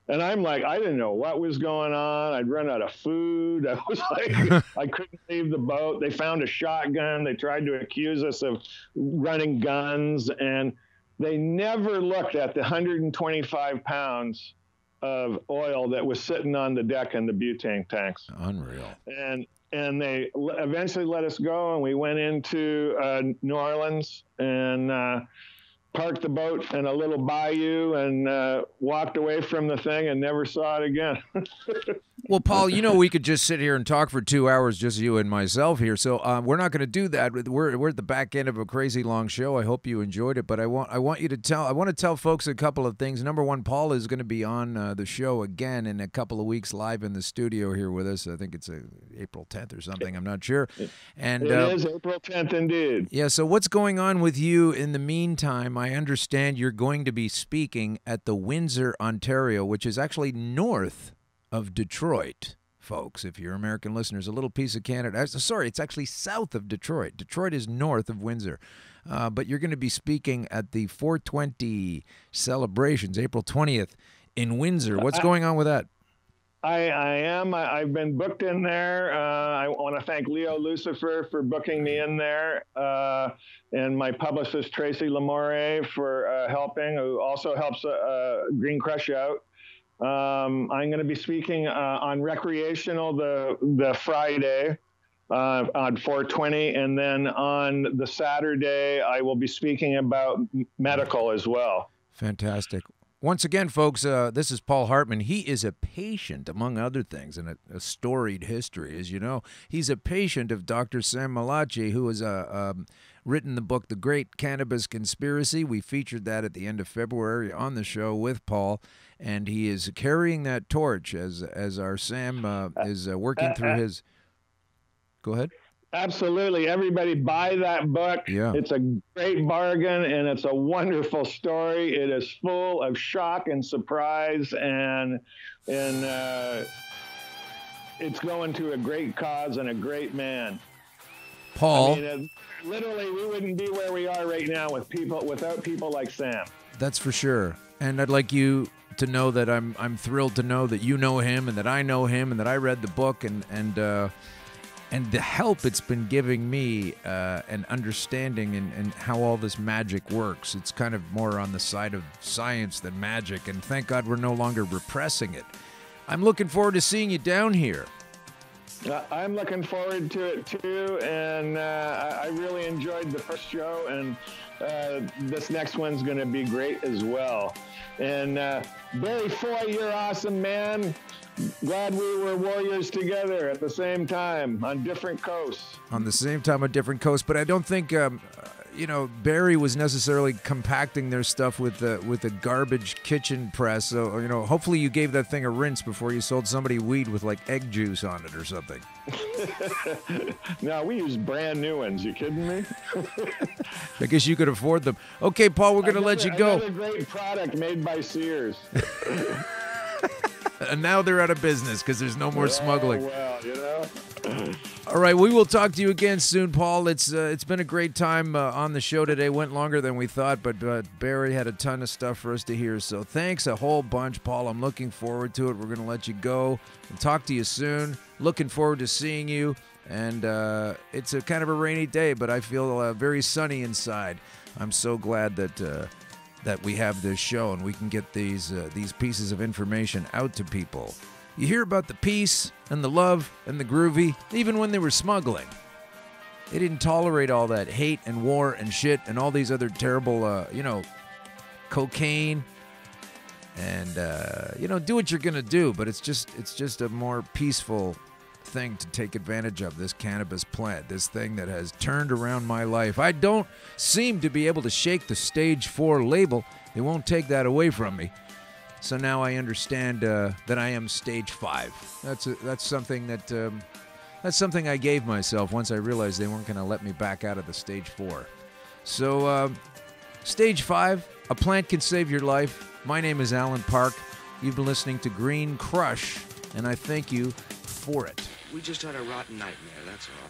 S3: And I'm like, I didn't know what was going on. I'd run out of food. I was like, I couldn't leave the boat. They found a shotgun. They tried to accuse us of running guns. And they never looked at the 125 pounds of oil that was sitting on the deck in the butane tanks.
S1: Unreal.
S3: And they eventually let us go. And we went into New Orleans and parked the boat in a little bayou and walked away from the thing and never saw it again.
S1: Well, Paul, you know, we could just sit here and talk for 2 hours, just you and myself here. So we're not going to do that. We're at the back end of a crazy long show. I hope you enjoyed it. But I want to tell folks a couple of things. Number one, Paul is going to be on the show again in a couple of weeks live in the studio here with us. I think it's April 10th or something. I'm not sure. And
S3: it is April 10th indeed.
S1: Yeah. So what's going on with you in the meantime? I understand you're going to be speaking at the Windsor, Ontario, which is actually north of Detroit, folks. If you're American listeners, a little piece of Canada. Sorry, it's actually south of Detroit. Detroit is north of Windsor. But you're going to be speaking at the 420 celebrations, April 20th in Windsor. What's going on with that?
S3: I am. I've been booked in there. I want to thank Leo Lucifer for booking me in there, and my publicist Tracy Lamore for helping, who also helps Green Crush out. I'm going to be speaking on recreational the Friday on 420, and then on the Saturday I will be speaking about medical as well.
S1: Fantastic. Once again, folks, this is Paul Hartman. He is a patient, among other things, and a storied history, as you know. He's a patient of Dr. Sam Malachi, who has written the book, The Great Cannabis Conspiracy. We featured that at the end of February on the show with Paul, and he is carrying that torch as our Sam is working through his... Go ahead.
S3: Absolutely. Everybody buy that book.
S1: Yeah.
S3: It's a great bargain, and it's a wonderful story. It is full of shock and surprise, and it's going to a great cause and a great man.
S1: Paul.
S3: I mean, literally, we wouldn't be where we are right now without people like Sam.
S1: That's for sure. And I'd like you to know that I'm thrilled to know that you know him and that I know him and that I read the book, and and the help it's been giving me and understanding and how all this magic works. It's kind of more on the side of science than magic, and thank God we're no longer repressing it. I'm looking forward to seeing you down here.
S3: I'm looking forward to it too, and I really enjoyed the first show, and this next one's going to be great as well. And Barry Foy, you're awesome, man. Glad we were warriors together at the same time on different coasts.
S1: On the same time on different coasts, but I don't think Barry was necessarily compacting their stuff with a garbage kitchen press. So hopefully you gave that thing a rinse before you sold somebody weed with like egg juice on it or something.
S3: No, we use brand new ones. You kidding me?
S1: I guess you could afford them. Okay, Paul, we're going to let you go.
S3: Another great product made by Sears.
S1: And now they're out of business because there's no more smuggling.
S3: Well,
S1: All right, we will talk to you again soon, Paul. It's been a great time on the show today. Went longer than we thought, but Barry had a ton of stuff for us to hear. So thanks a whole bunch, Paul. I'm looking forward to it. We're going to let you go. We'll talk to you soon. Looking forward to seeing you. And it's a kind of a rainy day, but I feel very sunny inside. I'm so glad that we have this show and we can get these pieces of information out to people. You hear about the peace and the love and the groovy, even when they were smuggling. They didn't tolerate all that hate and war and shit and all these other terrible, cocaine and, do what you're going to do. But it's just a more peaceful thing to take advantage of, this cannabis plant, this thing that has turned around my life. I don't seem to be able to shake the stage 4 label. They won't take that away from me. So now I understand that I am stage 5. That's something I gave myself once I realized they weren't going to let me back out of the stage 4. So stage 5, a plant can save your life. My name is Alan Park. You've been listening to Green Crush, and I thank you for it.
S4: We just had a rotten nightmare, that's all.